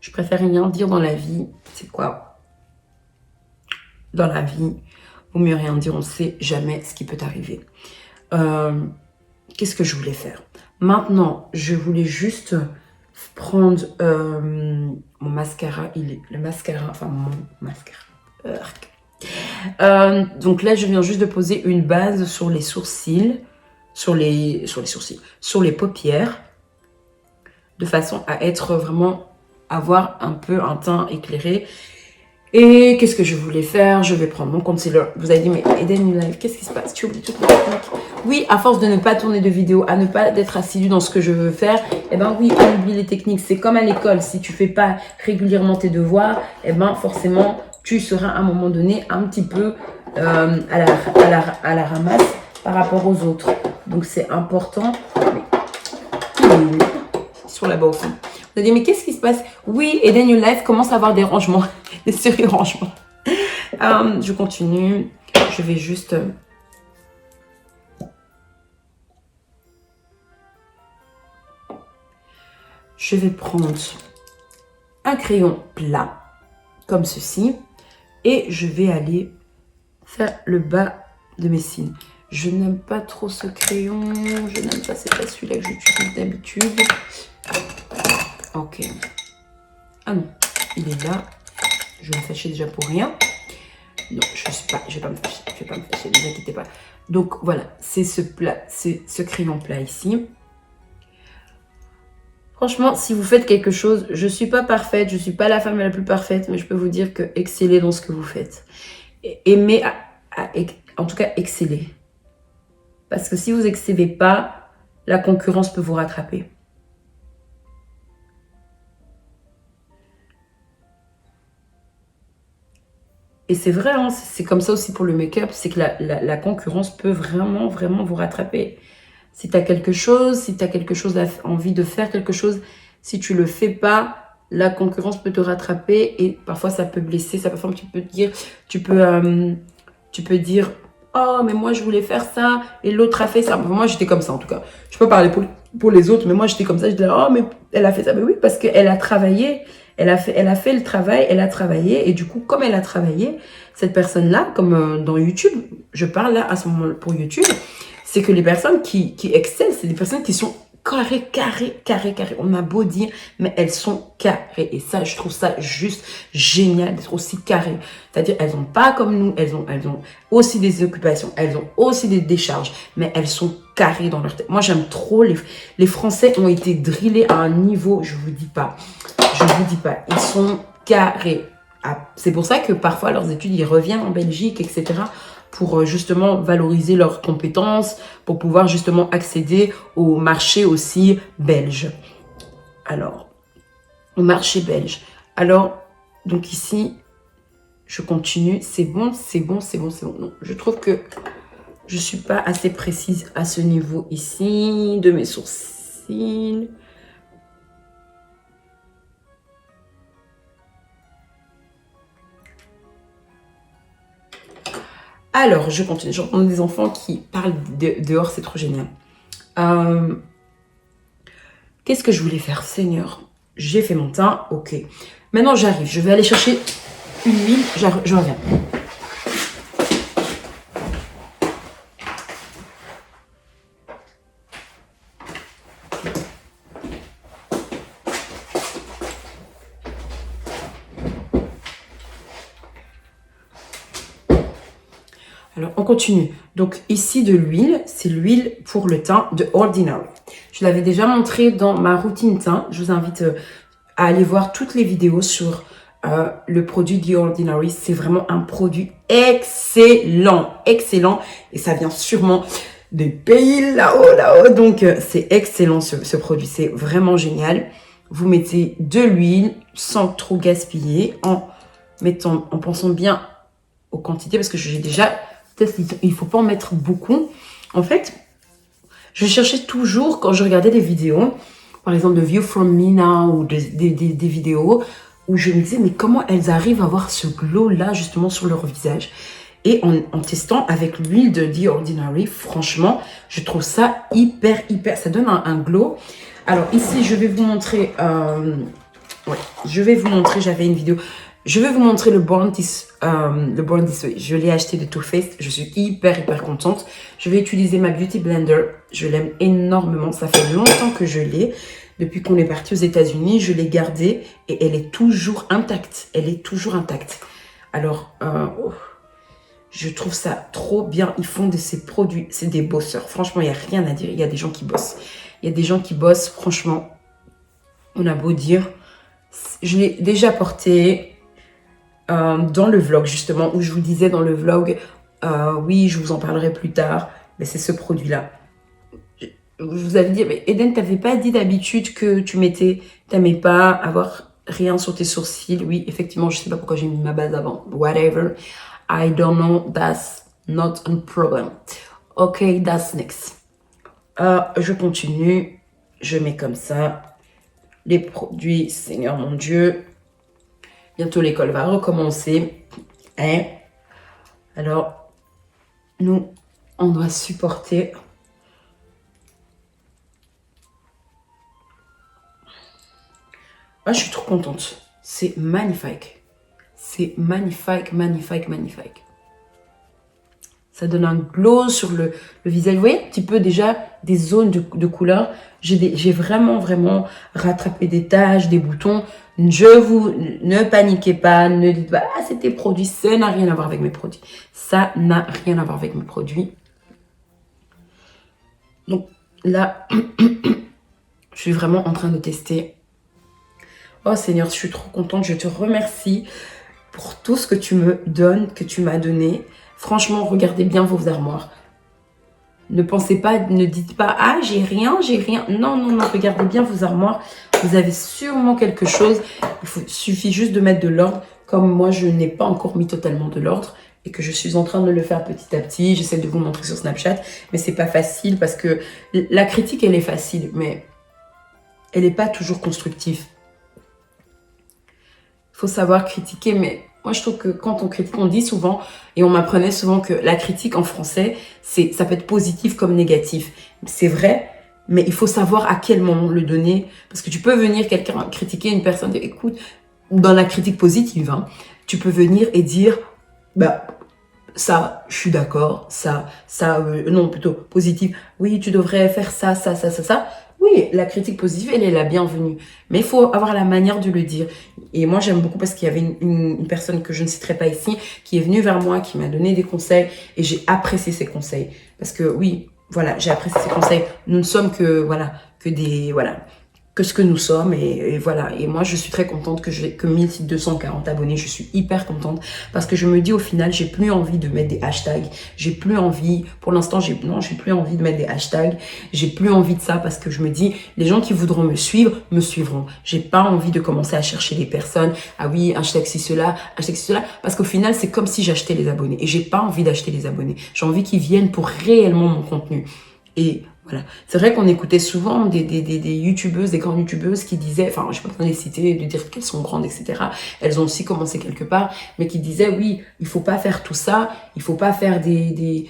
Je préfère rien dire dans la vie. C'est quoi? Dans la vie, vaut mieux rien dire. On ne sait jamais ce qui peut arriver. Qu'est-ce que je voulais faire? Maintenant, je voulais juste prendre mon mascara. Mon mascara. Donc là, je viens juste de poser une base sur les sourcils. Sur les paupières, de façon à avoir un peu un teint éclairé. Et qu'est-ce que je voulais faire? Je vais prendre mon concealer. Vous avez dit, mais Eden Live, qu'est-ce qui se passe? Tu oublies toutes les techniques. Oui, à force de ne pas tourner de vidéo, à ne pas être assidu dans ce que je veux faire, oui, on oublie les techniques. C'est comme à l'école, si tu fais pas régulièrement tes devoirs, forcément, tu seras à un moment donné un petit peu à la ramasse par rapport aux autres. Donc, c'est important. Sur la bas aussi. Vous allez dire, mais qu'est-ce qui se passe? Oui, Eden Your Life commence à avoir des rangements, des surrangements. Je continue. Je vais juste... Je vais prendre un crayon plat, comme ceci. Et je vais aller faire le bas de mes cils. Je n'aime pas trop ce crayon. Je n'aime pas, c'est pas celui-là que j'utilise d'habitude. Ok. Ah non, il est là. Je vais me fâcher déjà pour rien. Non, je vais pas me fâcher. Je vais pas me fâcher, ne vous inquiétez pas. Donc voilà, c'est ce crayon plat ici. Franchement, si vous faites quelque chose, je suis pas parfaite, je suis pas la femme la plus parfaite, mais je peux vous dire que excellez dans ce que vous faites. Aimez, en tout cas, excellez. Parce que si vous excellez pas, la concurrence peut vous rattraper. Et c'est vrai, hein, c'est comme ça aussi pour le make-up, c'est que la concurrence peut vraiment, vraiment vous rattraper. Si tu as quelque chose, envie de faire quelque chose, si tu le fais pas, la concurrence peut te rattraper et parfois ça peut blesser, ça peut faire un petit peu dire, tu peux dire, oh mais moi je voulais faire ça et l'autre a fait ça. Moi j'étais comme ça en tout cas. Je peux parler pour les autres, mais moi j'étais comme ça, je disais, oh mais elle a fait ça. Mais oui, parce qu'elle a travaillé, elle a fait le travail, elle a travaillé et du coup comme elle a travaillé, cette personne-là, comme dans YouTube, je parle là à ce moment pour YouTube, c'est que les personnes qui excellent, c'est des personnes qui sont carrées. On a beau dire, mais elles sont carrées. Et ça, je trouve ça juste génial d'être aussi carrées. C'est-à-dire, elles n'ont pas comme nous, elles ont aussi des occupations, elles ont aussi des décharges, mais elles sont carrées dans leur tête. Moi, j'aime trop les Français ont été drillés à un niveau, je vous dis pas. Ils sont carrés. Ah, c'est pour ça que parfois, leurs études, ils reviennent en Belgique, etc., pour justement valoriser leurs compétences, pour pouvoir justement accéder au marché aussi belge. Alors, au marché belge. Alors, donc ici, je continue. C'est bon. Non, je trouve que je ne suis pas assez précise à ce niveau ici, de mes sourcils. Alors, je continue. J'entends des enfants qui parlent dehors, c'est trop génial. Qu'est-ce que je voulais faire, Seigneur? J'ai fait mon teint, ok. Maintenant, j'arrive. Je vais aller chercher une huile. Je reviens. Alors, on continue. Donc, ici, de l'huile. C'est l'huile pour le teint de Ordinary. Je l'avais déjà montré dans ma routine teint. Je vous invite à aller voir toutes les vidéos sur le produit The Ordinary. C'est vraiment un produit excellent. Et ça vient sûrement des pays là-haut. Donc, c'est excellent ce produit. C'est vraiment génial. Vous mettez de l'huile sans trop gaspiller, en pensant bien aux quantités, parce que j'ai déjà... Il ne faut pas en mettre beaucoup. En fait, je cherchais toujours, quand je regardais des vidéos, par exemple de View From Me Now, ou des vidéos, où je me disais, mais comment elles arrivent à avoir ce glow-là, justement, sur leur visage. Et en testant avec l'huile de The Ordinary, franchement, je trouve ça hyper, ça donne un glow. Alors ici, je vais vous montrer, j'avais une vidéo... Je vais vous montrer le Born This Way. Je l'ai acheté de Too Faced. Je suis hyper contente. Je vais utiliser ma Beauty Blender. Je l'aime énormément. Ça fait longtemps que je l'ai. Depuis qu'on est parti aux États-Unis, je l'ai gardée et elle est toujours intacte. Alors, je trouve ça trop bien. Ils font de ces produits. C'est des bosseurs. Franchement, il n'y a rien à dire. Il y a des gens qui bossent. Franchement, on a beau dire. Je l'ai déjà porté... dans le vlog justement, où je vous disais dans le vlog, oui, je vous en parlerai plus tard, mais c'est ce produit-là. Je vous avais dit, mais Eden, t'avais pas dit d'habitude que t'aimais pas avoir rien sur tes sourcils? Oui, effectivement, je sais pas pourquoi j'ai mis ma base avant. Whatever, I don't know, that's not a problem. Ok, that's next. Je continue, je mets comme ça les produits, Seigneur mon Dieu. Bientôt l'école va recommencer. Hein? Alors, nous, on doit supporter. Ah, je suis trop contente. C'est magnifique. C'est magnifique, magnifique, magnifique. Ça donne un glow sur le visage. Vous voyez un petit peu déjà des zones de couleur. J'ai vraiment, vraiment rattrapé des taches, des boutons. Ne paniquez pas, ne dites pas, ah, c'est tes produits. Ça n'a rien à voir avec mes produits. Ça n'a rien à voir avec mes produits. Donc là, je suis vraiment en train de tester. Oh Seigneur, je suis trop contente. Je te remercie pour tout ce que tu me donnes, que tu m'as donné. Franchement, regardez bien vos armoires. Ne pensez pas, ne dites pas, ah, j'ai rien, j'ai rien. Non, non, non, regardez bien vos armoires. Vous avez sûrement quelque chose. Suffit juste de mettre de l'ordre. Comme moi, je n'ai pas encore mis totalement de l'ordre et que je suis en train de le faire petit à petit. J'essaie de vous montrer sur Snapchat, mais c'est pas facile parce que la critique, elle est facile, mais elle n'est pas toujours constructive. Il faut savoir critiquer, mais moi je trouve que quand on critique, on dit souvent, et on m'apprenait souvent que la critique en français, ça peut être positif comme négatif. C'est vrai, mais il faut savoir à quel moment le donner, parce que tu peux venir critiquer une personne, écoute, dans la critique positive, hein, tu peux venir et dire, bah, ça, je suis d'accord, non, plutôt positif, oui, tu devrais faire ça, ça, ça, ça, ça. Oui, la critique positive, elle est la bienvenue. Mais il faut avoir la manière de le dire. Et moi, j'aime beaucoup parce qu'il y avait une personne que je ne citerai pas ici, qui est venue vers moi, qui m'a donné des conseils, et j'ai apprécié ses conseils. Parce que oui, voilà, j'ai apprécié ses conseils. Nous ne sommes que, voilà, que ce que nous sommes et voilà. Et moi, je suis très contente que j'ai que 1240 abonnés. Je suis hyper contente parce que je me dis au final, j'ai plus envie de mettre des hashtags. J'ai plus envie, pour l'instant, j'ai plus envie de mettre des hashtags. J'ai plus envie de ça parce que je me dis, les gens qui voudront me suivre, me suivront. J'ai pas envie de commencer à chercher des personnes. Ah oui, hashtag ci, cela, hashtag ci, cela. Parce qu'au final, c'est comme si j'achetais les abonnés et j'ai pas envie d'acheter les abonnés. J'ai envie qu'ils viennent pour réellement mon contenu. Et voilà. C'est vrai qu'on écoutait souvent des youtubeuses, des grandes youtubeuses qui disaient, enfin, je ne vais pas besoin de les citer, de dire qu'elles sont grandes, etc. Elles ont aussi commencé quelque part, mais qui disaient, oui, il faut pas faire tout ça, il faut pas faire si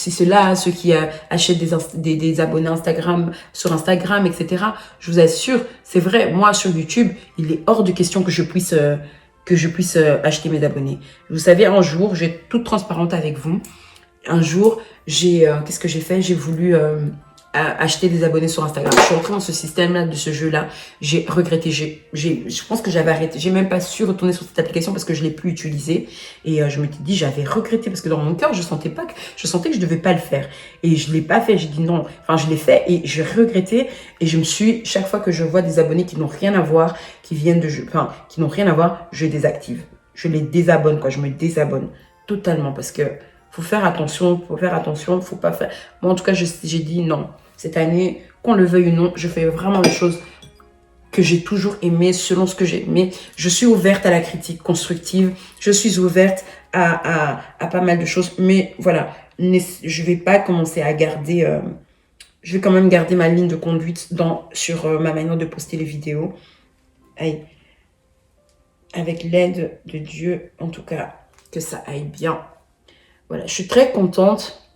cela, ceux qui achètent des abonnés Instagram, sur Instagram, etc. Je vous assure, c'est vrai, moi, sur YouTube, il est hors de question que je puisse acheter mes abonnés. Vous savez, un jour, je vais être toute transparente avec vous. Un jour, qu'est-ce que j'ai fait? J'ai voulu acheter des abonnés sur Instagram. Je suis rentrée dans ce système-là, de ce jeu-là. J'ai regretté. Je pense que j'avais arrêté. J'ai même pas su retourner sur cette application parce que je l'ai plus utilisée. Et je m'étais dit, j'avais regretté parce que dans mon cœur, je sentais que je devais pas le faire. Et je l'ai pas fait. J'ai dit non. Enfin, je l'ai fait et j'ai regretté. Et chaque fois que je vois des abonnés qui n'ont rien à voir, qui n'ont rien à voir, je désactive. Je les désabonne, quoi. Je me désabonne totalement parce que faut faire attention, faut pas faire. Moi, en tout cas, j'ai dit non. Cette année, qu'on le veuille ou non, je fais vraiment les choses que j'ai toujours aimées, selon ce que j'ai aimé. Je suis ouverte à la critique constructive. Je suis ouverte à pas mal de choses. Mais voilà, je vais pas commencer à garder... je vais quand même garder ma ligne de conduite sur ma manière de poster les vidéos. Aïe. Avec l'aide de Dieu, en tout cas, que ça aille bien. Voilà, je suis très contente.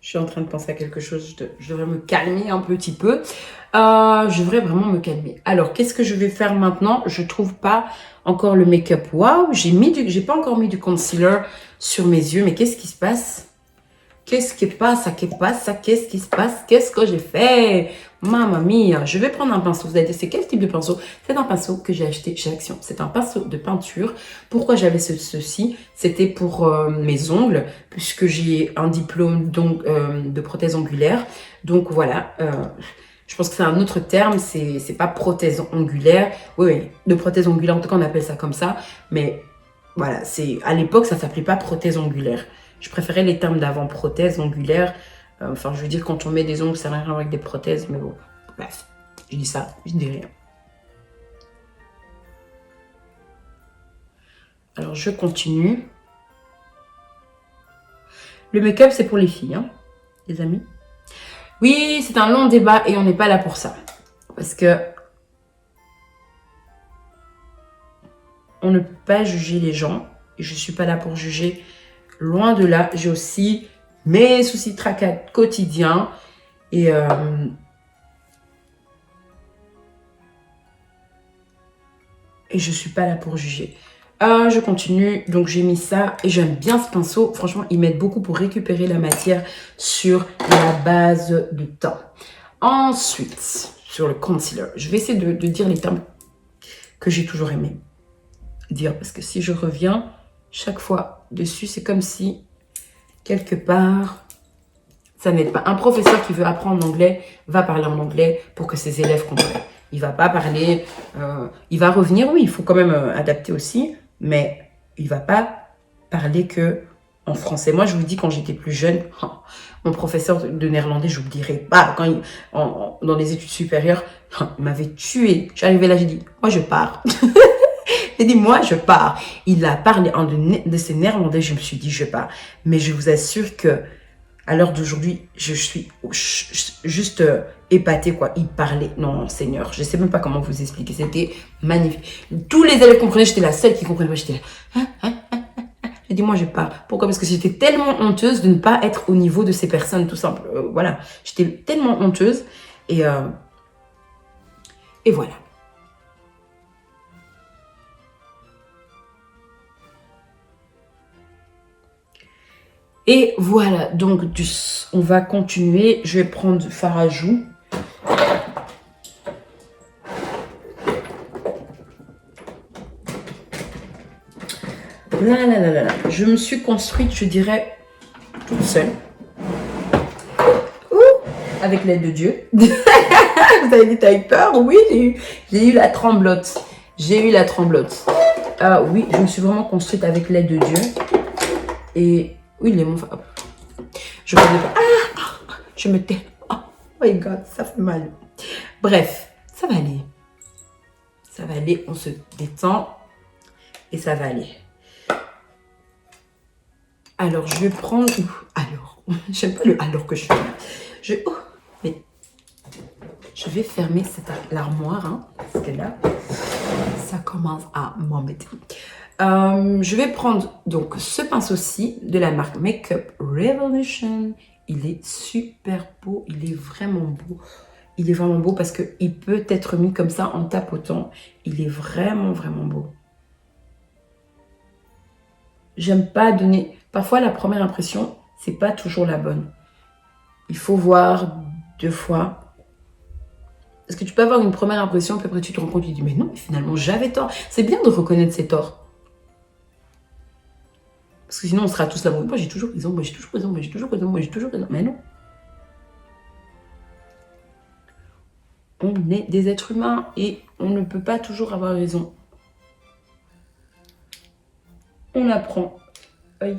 Je suis en train de penser à quelque chose. Je devrais me calmer un petit peu. Je devrais vraiment me calmer. Alors, qu'est-ce que je vais faire maintenant? Je trouve pas encore le make-up. Waouh, j'ai pas encore mis du concealer sur mes yeux. Mais qu'est-ce qui se passe? Qu'est-ce qui passe? Qu'est-ce qui se passe? Qu'est-ce que j'ai fait? Mamma mia! Je vais prendre un pinceau. Vous allez dire, c'est quel type de pinceau? C'est un pinceau que j'ai acheté chez Action. C'est un pinceau de peinture. Pourquoi j'avais ceci? C'était pour mes ongles, puisque j'ai un diplôme de prothèse angulaire. Donc voilà, je pense que c'est un autre terme. C'est pas prothèse angulaire. Oui, de prothèse angulaire. En tout cas, on appelle ça comme ça. Mais voilà, à l'époque, ça s'appelait pas prothèse angulaire. Je préférais les termes d'avant, prothèse, angulaire. Enfin, je veux dire, quand on met des ongles, ça n'a rien à voir avec des prothèses, mais bon. Bref, je dis ça, je dis rien. Alors, je continue. Le make-up, c'est pour les filles, hein, les amis. Oui, c'est un long débat et on n'est pas là pour ça. Parce que on ne peut pas juger les gens. Et je ne suis pas là pour juger. Loin de là, j'ai aussi mes soucis tracas quotidiens. Et je ne suis pas là pour juger. Je continue. Donc, j'ai mis ça. Et j'aime bien ce pinceau. Franchement, il m'aide beaucoup pour récupérer la matière sur la base du teint. Ensuite, sur le concealer. Je vais essayer de dire les termes que j'ai toujours aimé dire. Parce que si je reviens chaque fois dessus, c'est comme si, quelque part, ça n'aide pas. Un professeur qui veut apprendre l'anglais va parler en anglais pour que ses élèves comprennent. Il va pas parler, il va revenir, oui, il faut quand même adapter aussi, mais il va pas parler que en français. Moi, je vous dis, quand j'étais plus jeune, mon professeur de néerlandais, je vous le dirai pas, dans les études supérieures, il m'avait tué. J'arrivais là, j'ai dit, moi, je pars. J'ai dit, moi, je pars. Il a parlé de ces néerlandais, je me suis dit, je pars. Mais je vous assure que, à l'heure d'aujourd'hui, je suis juste épatée, quoi. Il parlait, non, Seigneur, je sais même pas comment vous expliquer. C'était magnifique. Tous les élèves comprenaient, j'étais la seule qui comprenait pas. J'étais là, J'ai dit, moi, je pars. Pourquoi? Parce que j'étais tellement honteuse de ne pas être au niveau de ces personnes, tout simple. Voilà. J'étais tellement honteuse. Et voilà. Et voilà, donc on va continuer. Je vais prendre du fard à joues. Là. Je me suis construite, je dirais, toute seule. Ouh, avec l'aide de Dieu. Vous avez dit, t'as eu peur? Oui, j'ai eu la tremblote. J'ai eu la tremblote. Ah oui, je me suis vraiment construite avec l'aide de Dieu. Et oui, les mots. Je ne connais pas. Je me tais. Oh my God, ça fait mal. Bref, ça va aller. Ça va aller, on se détend. Et ça va aller. Alors, je vais prendre... Alors, j'aime pas le alors que je fais. Mais je vais fermer l'armoire, hein, parce que là, ça commence à m'embêter. Je vais prendre donc ce pinceau-ci de la marque Makeup Revolution. Il est super beau, il est vraiment beau. Il est vraiment beau parce qu'il peut être mis comme ça en tapotant. Il est vraiment, vraiment beau. J'aime pas donner... Parfois, la première impression, c'est pas toujours la bonne. Il faut voir 2 fois. Parce que tu peux avoir une première impression, puis après tu te rends compte, tu te dis, mais non, finalement, j'avais tort. C'est bien de reconnaître ses torts. Parce que sinon, on sera tous là. Moi, j'ai toujours raison, moi, j'ai toujours raison, moi, j'ai toujours raison, moi, j'ai toujours raison. Mais non. On est des êtres humains et on ne peut pas toujours avoir raison. On apprend. Aïe.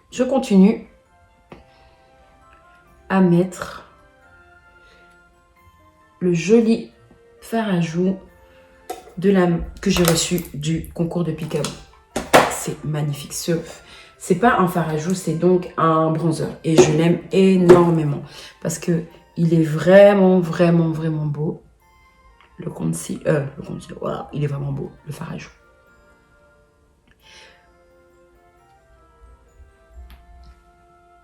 Je continue à mettre le joli fard à joues que j'ai reçu du concours de Picabo. C'est magnifique. C'est pas un fard à joues, c'est donc un bronzer. Et je l'aime énormément parce que il est vraiment, vraiment, vraiment beau. Le concealer, voilà, il est vraiment beau, le fard à joues.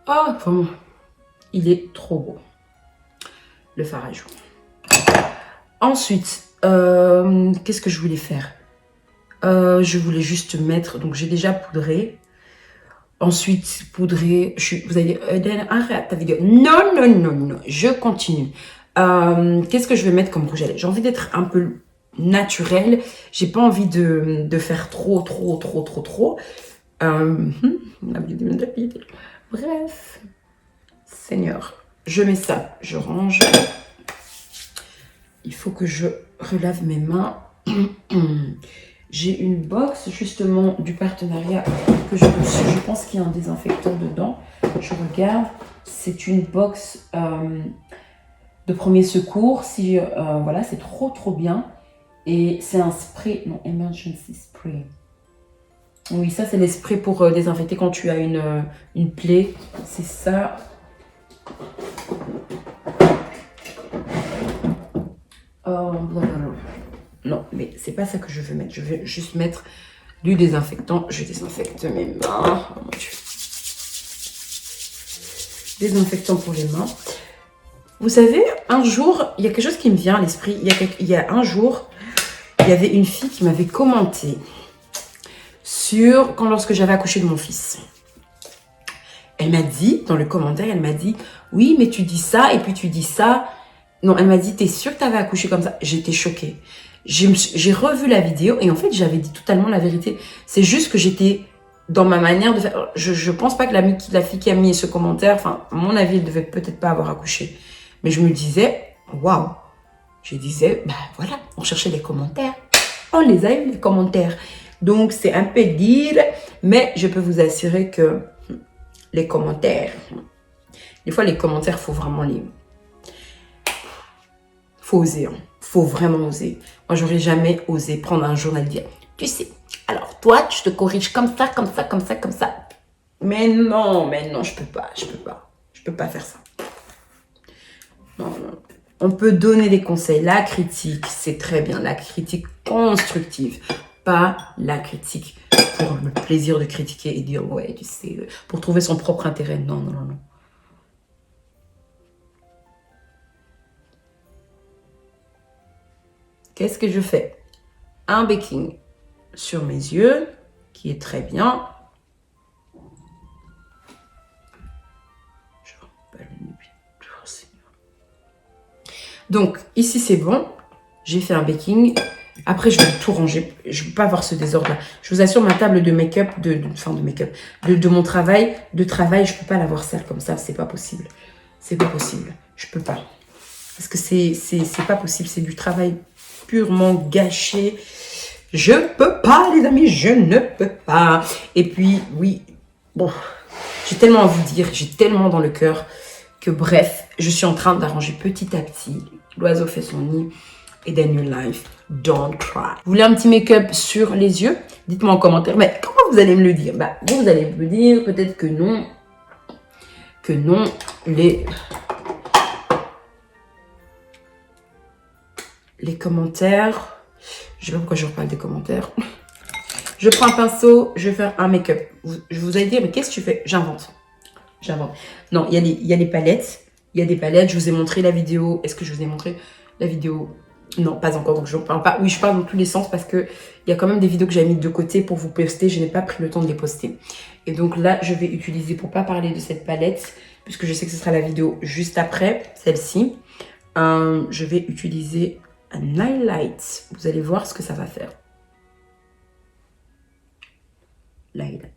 Oh, vraiment, il est trop beau, le fard à joues. Ensuite, qu'est-ce que je voulais faire? Je voulais juste mettre, donc j'ai déjà poudré. Ensuite, poudré, vous allez dire, arrête ta vidéo. Non, je continue. Qu'est-ce que je vais mettre comme rouge à lèvres? J'ai envie d'être un peu naturelle. J'ai pas envie de faire trop. Bref, Seigneur, je mets ça, je range. Il faut que je relave mes mains. J'ai une box justement du partenariat que je pense qu'il y a un désinfectant dedans. je regarde. C'est une box de premier secours. Si, voilà, c'est trop bien. Et c'est un spray, non, emergency spray. Oui, ça c'est les sprays pour désinfecter quand tu as une plaie. C'est ça. Oh, non, mais c'est pas ça que je veux mettre. Je veux juste mettre du désinfectant. Je désinfecte mes mains. Oh mon Dieu. Désinfectant pour les mains. Vous savez, un jour, il y a quelque chose qui me vient à l'esprit. Il y a un jour, il y avait une fille qui m'avait commenté sur lorsque j'avais accouché de mon fils. Elle m'a dit, dans le commentaire, elle m'a dit, oui, mais tu dis ça et puis tu dis ça. Non, elle m'a dit, t'es sûre que t'avais accouché comme ça? J'étais choquée. J'ai revu la vidéo et en fait, j'avais dit totalement la vérité. C'est juste que j'étais dans ma manière de faire. Je pense pas que la fille qui a mis ce commentaire, enfin, à mon avis, elle devait peut-être pas avoir accouché. Mais je me disais, waouh. Je disais, bah voilà, on cherchait les commentaires. On les a eu, les commentaires. Donc, c'est un peu dire, mais je peux vous assurer que les commentaires, des fois, les commentaires, faut vraiment les... Faut oser, hein. Faut vraiment oser. Moi, j'aurais jamais osé prendre un journal et dire, tu sais, alors toi, tu te corriges comme ça, comme ça, comme ça, comme ça. Mais non, je peux pas. Je peux pas faire ça. Non. On peut donner des conseils. La critique, c'est très bien. La critique constructive, pas la critique pour le plaisir de critiquer et dire, ouais, tu sais, pour trouver son propre intérêt. Non. Qu'est-ce que je fais? Un baking sur mes yeux, qui est très bien. Donc, ici, c'est bon. J'ai fait un baking. Après, je vais tout ranger. Je ne veux pas avoir ce désordre-là. Je vous assure, ma table de make-up, de mon travail, je ne peux pas l'avoir sale comme ça. C'est pas possible. C'est pas possible. Je peux pas. Parce que c'est pas possible. C'est du travail purement gâché. Je peux pas, les amis. Je ne peux pas. Et puis, oui, bon, j'ai tellement envie de dire, j'ai tellement dans le cœur que bref, je suis en train d'arranger petit à petit. L'oiseau fait son nid. Et then your life, don't cry. Vous voulez un petit make-up sur les yeux? Dites-moi en commentaire. Mais comment vous allez me le dire? Bah, vous allez me dire peut-être que non. Que non. Les commentaires. Je sais pas pourquoi je reparle des commentaires. Je prends un pinceau, je vais faire un make-up. Je vous allez dire, mais qu'est-ce que tu fais? J'invente. Non, il y a les palettes. Il y a des palettes. Je vous ai montré la vidéo. Est-ce que je vous ai montré la vidéo? Non, pas encore, donc je ne parle pas. Oui, je parle dans tous les sens parce qu'il y a quand même des vidéos que j'ai mis de côté pour vous poster. Je n'ai pas pris le temps de les poster. Et donc là, je vais utiliser, pour ne pas parler de cette palette, puisque je sais que ce sera la vidéo juste après, celle-ci, je vais utiliser un highlight. Vous allez voir ce que ça va faire. L'highlight.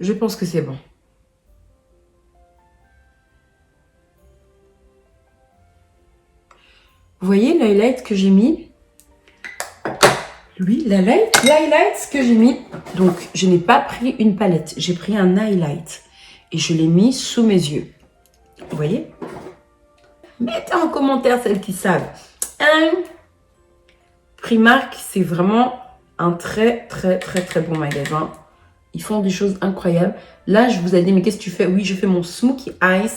Je pense que c'est bon. Vous voyez l'highlight que j'ai mis? Oui, l'highlight que j'ai mis. Donc, je n'ai pas pris une palette. J'ai pris un highlight. Et je l'ai mis sous mes yeux. Vous voyez? Mettez en commentaire celles qui savent. Primark, c'est vraiment un très bon magasin. Ils font des choses incroyables. Là, je vous ai dit, mais qu'est-ce que tu fais? Oui, je fais mon Smokey Eyes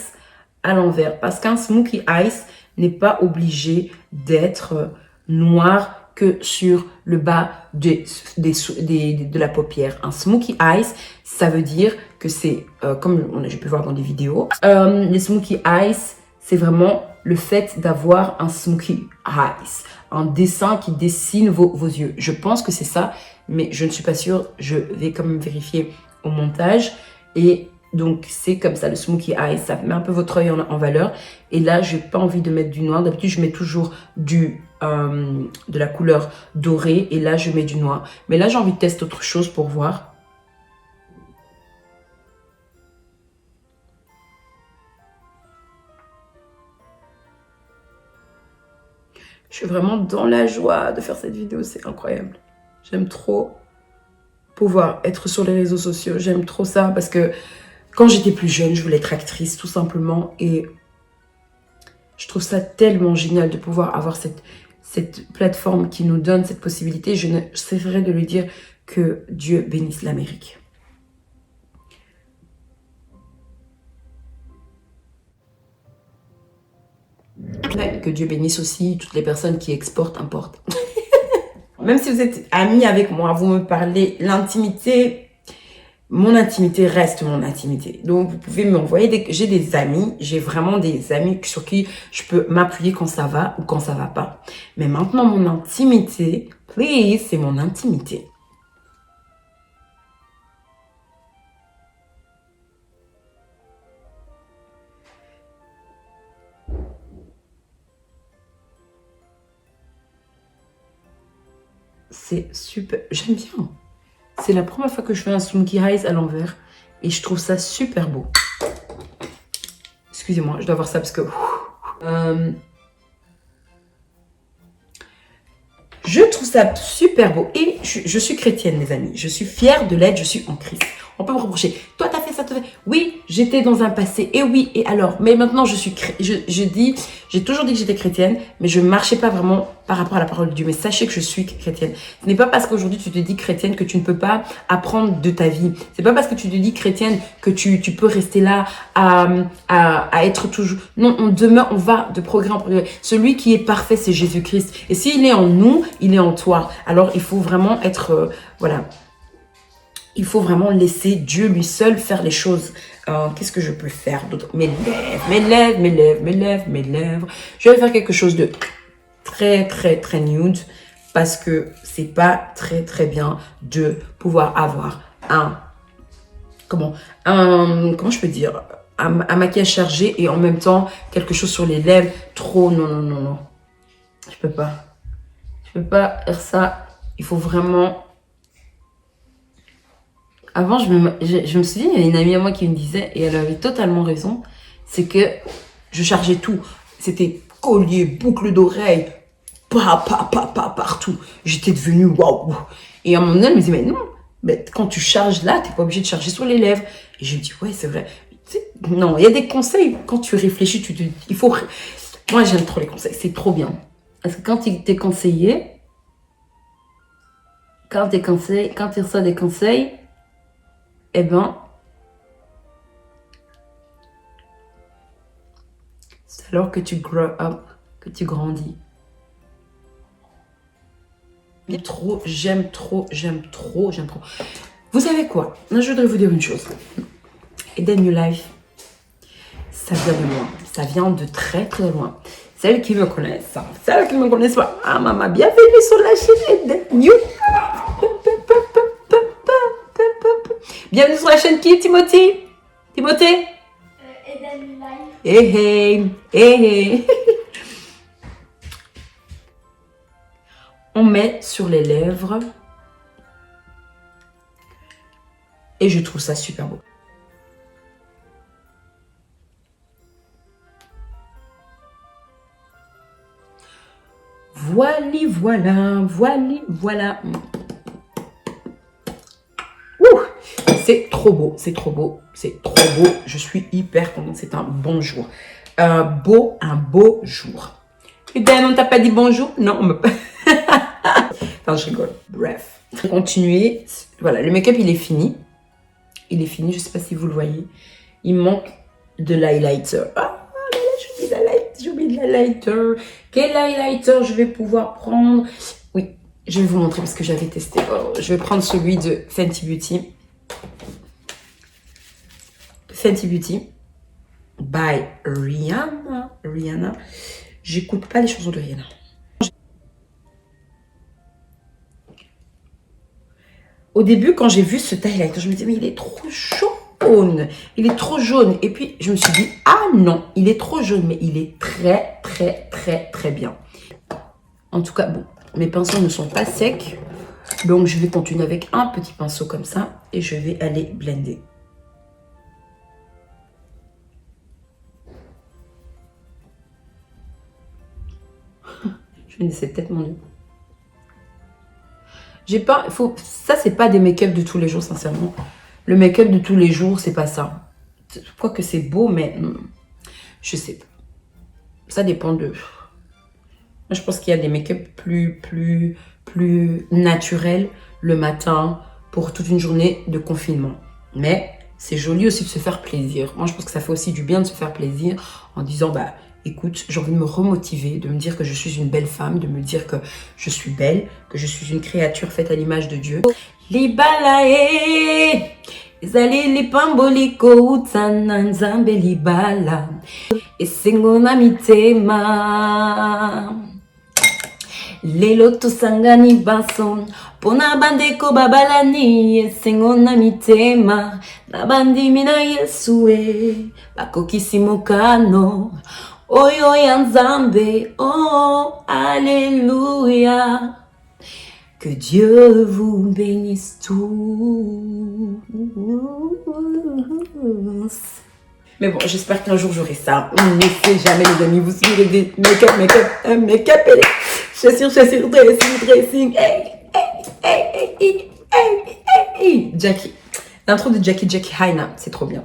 à l'envers. Parce qu'un Smokey Eyes n'est pas obligé d'être noir que sur le bas de la paupière. Un Smokey Eyes, ça veut dire que c'est, comme j'ai pu voir dans des vidéos, les Smokey Eyes, c'est vraiment le fait d'avoir un Smokey Eyes. Un dessin qui dessine vos yeux. Je pense que c'est ça, mais je ne suis pas sûre. Je vais quand même vérifier au montage. Et donc, c'est comme ça, le Smokey Eye. Ça met un peu votre œil en valeur. Et là, je n'ai pas envie de mettre du noir. D'habitude, je mets toujours de la couleur dorée. Et là, je mets du noir. Mais là, j'ai envie de tester autre chose pour voir. Je suis vraiment dans la joie de faire cette vidéo, c'est incroyable. J'aime trop pouvoir être sur les réseaux sociaux. J'aime trop ça parce que quand j'étais plus jeune, je voulais être actrice tout simplement. Et je trouve ça tellement génial de pouvoir avoir cette plateforme qui nous donne cette possibilité. Je ne cesserai de lui dire que Dieu bénisse l'Amérique. Que Dieu bénisse aussi toutes les personnes qui exportent, importent. Même si vous êtes amis avec moi, vous me parlez, l'intimité, mon intimité reste mon intimité. Donc, vous pouvez m'envoyer, j'ai des amis, j'ai vraiment des amis sur qui je peux m'appuyer quand ça va ou quand ça va pas. Mais maintenant, mon intimité, please, c'est mon intimité. C'est super, j'aime bien. C'est la première fois que je fais un smoky eyes à l'envers et je trouve ça super beau. Excusez-moi, je dois voir ça parce que... je trouve ça super beau et je suis chrétienne, les amis. Je suis fière de l'être, je suis en Christ. On peut me reprocher, toi t'as fait ça, toi. Oui, j'étais dans un passé, et oui, et alors. Mais maintenant j'ai toujours dit que j'étais chrétienne, mais je marchais pas vraiment par rapport à la parole de Dieu. Mais sachez que je suis chrétienne. Ce n'est pas parce qu'aujourd'hui tu te dis chrétienne que tu ne peux pas apprendre de ta vie. C'est pas parce que tu te dis chrétienne que tu peux rester là à être toujours. Non, on demeure, on va de progrès en progrès. Celui qui est parfait, c'est Jésus-Christ. Et s'il est en nous, il est en toi. Alors il faut vraiment être, voilà. Il faut vraiment laisser Dieu lui seul faire les choses. Qu'est-ce que je peux faire d'autre? Mes lèvres. Je vais faire quelque chose de très, très, très nude parce que c'est pas très, très bien de pouvoir avoir comment je peux dire, un maquillage chargé et en même temps quelque chose sur les lèvres. Trop, non. Je peux pas. Je peux pas faire ça. Il faut vraiment... Avant, je me souviens, il y a une amie à moi qui me disait, et elle avait totalement raison, c'est que je chargeais tout. C'était collier, boucle d'oreille, partout. J'étais devenue waouh. Et à un moment donné, elle me disait, mais non, mais quand tu charges là, t'es pas obligé de charger sur les lèvres. Et je me dis, ouais, c'est vrai. Non, il y a des conseils, quand tu réfléchis, il faut... Moi, j'aime trop les conseils, c'est trop bien. Parce que quand t'es conseillé, quand tu reçois des conseils, eh ben, c'est alors que tu grow up, que tu grandis. J'aime trop. Vous savez quoi? Je voudrais vous dire une chose. Eden New Life, ça vient de loin. Ça vient de très, très loin. Celles qui me connaissent, celles qui ne me connaissent pas, maman, bienvenue sur la chaîne Eden New. Bienvenue sur la chaîne qui, Timothée? Eden New Life. Hey. On met sur les lèvres et je trouve ça super beau. Voilà. C'est trop beau. Je suis hyper contente. C'est un bon jour. Un beau jour. Eden, on t'a pas dit bonjour? Non, on me... Enfin, je rigole. Bref. Continuer. Voilà, le make-up, il est fini. Je sais pas si vous le voyez. Il manque de l'highlighter. Ah, j'ai oublié de l'highlighter. Quel highlighter je vais pouvoir prendre? Oui, je vais vous montrer parce que j'avais testé. Oh, je vais prendre celui de Fenty Beauty. Fenty Beauty by Rihanna. J'écoute pas les chansons de Rihanna. Au début, quand j'ai vu ce highlighter, je me disais, mais il est trop jaune. Il est trop jaune. Et puis, je me suis dit, ah non, il est trop jaune, mais il est très, très, très, très bien. En tout cas, bon, mes pinceaux ne sont pas secs. Donc, je vais continuer avec un petit pinceau comme ça. Et je vais aller blender. Je Je me dis, c'est peut-être mon Dieu. J'ai pas... Ça, c'est pas des make-up de tous les jours, sincèrement. Le make-up de tous les jours, c'est pas ça. Quoique c'est beau, mais... je sais pas. Ça dépend de... Moi, je pense qu'il y a des make-up plus naturels le matin pour toute une journée de confinement. Mais c'est joli aussi de se faire plaisir. Moi, je pense que ça fait aussi du bien de se faire plaisir en disant, bah, écoute, j'ai envie de me remotiver, de me dire que je suis une belle femme, de me dire que je suis belle, que je suis une créature faite à l'image de Dieu. Libalae, zali lipamboliko utana nzambe libala, esengona mitema. Lelo tosangani baso, pona bandeko babalani, esengona mitema, nabandimi na Yesue, bakokisi mokano, oyo ya Nzambe, oh, alléluia. Que Dieu vous bénisse tous. Mais bon, j'espère qu'un jour j'aurai ça. On ne sait jamais, les amis. Vous suivez des make-up, et chaussures, dressing. Hey. Jackie. L'intro de Jackie Haina, c'est trop bien.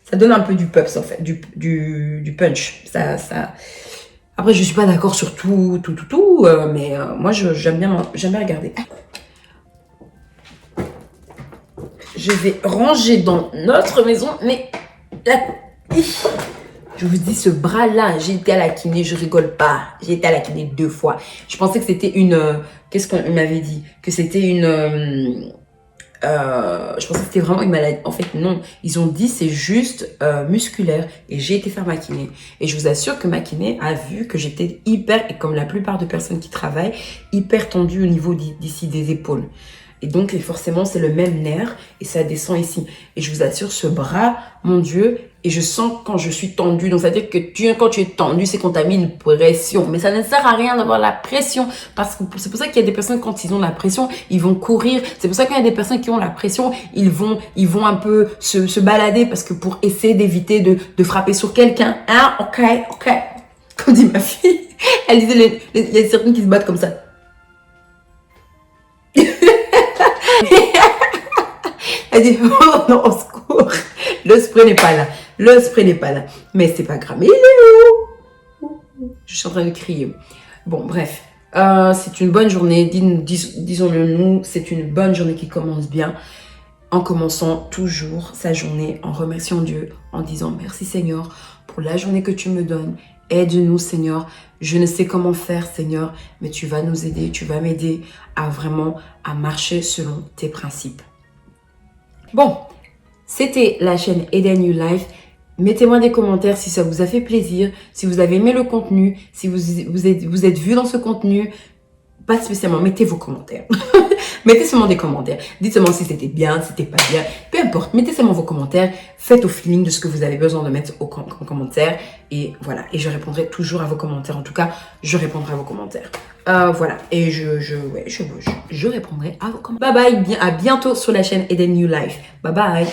Ça donne un peu du pups, en fait, du punch. Ça... Après, je suis pas d'accord sur tout, mais moi, j'aime bien regarder. Je vais ranger dans notre maison, mais là, je vous dis, ce bras-là, j'ai été à la kiné, je rigole pas. J'ai été à la kiné 2 fois. Je pensais que c'était une... Qu'est-ce qu'on m'avait dit? Que c'était une... je pensais que c'était vraiment une maladie. En fait, non. Ils ont dit c'est juste musculaire. Et j'ai été faire ma kiné. Et je vous assure que ma kiné a vu que j'étais hyper, et comme la plupart de personnes qui travaillent, hyper tendue au niveau d'ici des épaules. Et donc, forcément, c'est le même nerf et ça descend ici. Et je vous assure, ce bras, mon Dieu, et je sens quand je suis tendue. Donc, ça veut dire que quand tu es tendue, c'est qu'on t'a mis une pression. Mais ça ne sert à rien d'avoir la pression. Parce que c'est pour ça qu'il y a des personnes, quand ils ont la pression, ils vont courir. C'est pour ça qu'il y a des personnes qui ont la pression, ils vont un peu se balader parce que pour essayer d'éviter de frapper sur quelqu'un. Hein, ok. Comme dit ma fille, elle disait, il y a certaines qui se battent comme ça. Elle dit, oh non, au secours. Le spray n'est pas là. Mais c'est pas grave. Mais il est où? Je suis en train de crier. Bon, bref. C'est une bonne journée. Disons-le nous, c'est une bonne journée qui commence bien. En commençant toujours sa journée en remerciant Dieu, en disant merci Seigneur pour la journée que tu me donnes. Aide-nous Seigneur. Je ne sais comment faire Seigneur, mais tu vas nous aider, tu vas m'aider à marcher selon tes principes. Bon, c'était la chaîne Eden New Life. Mettez-moi des commentaires si ça vous a fait plaisir, si vous avez aimé le contenu, si vous êtes vu dans ce contenu. Pas spécialement, mettez vos commentaires. Mettez seulement des commentaires. Dites seulement si c'était bien, si c'était pas bien. Peu importe, mettez seulement vos commentaires. Faites au feeling de ce que vous avez besoin de mettre en commentaire. Et voilà, et je répondrai toujours à vos commentaires. En tout cas, je répondrai à vos commentaires. Voilà, et je répondrai à vos commentaires. Bye bye, à bientôt sur la chaîne Eden New Life. Bye bye.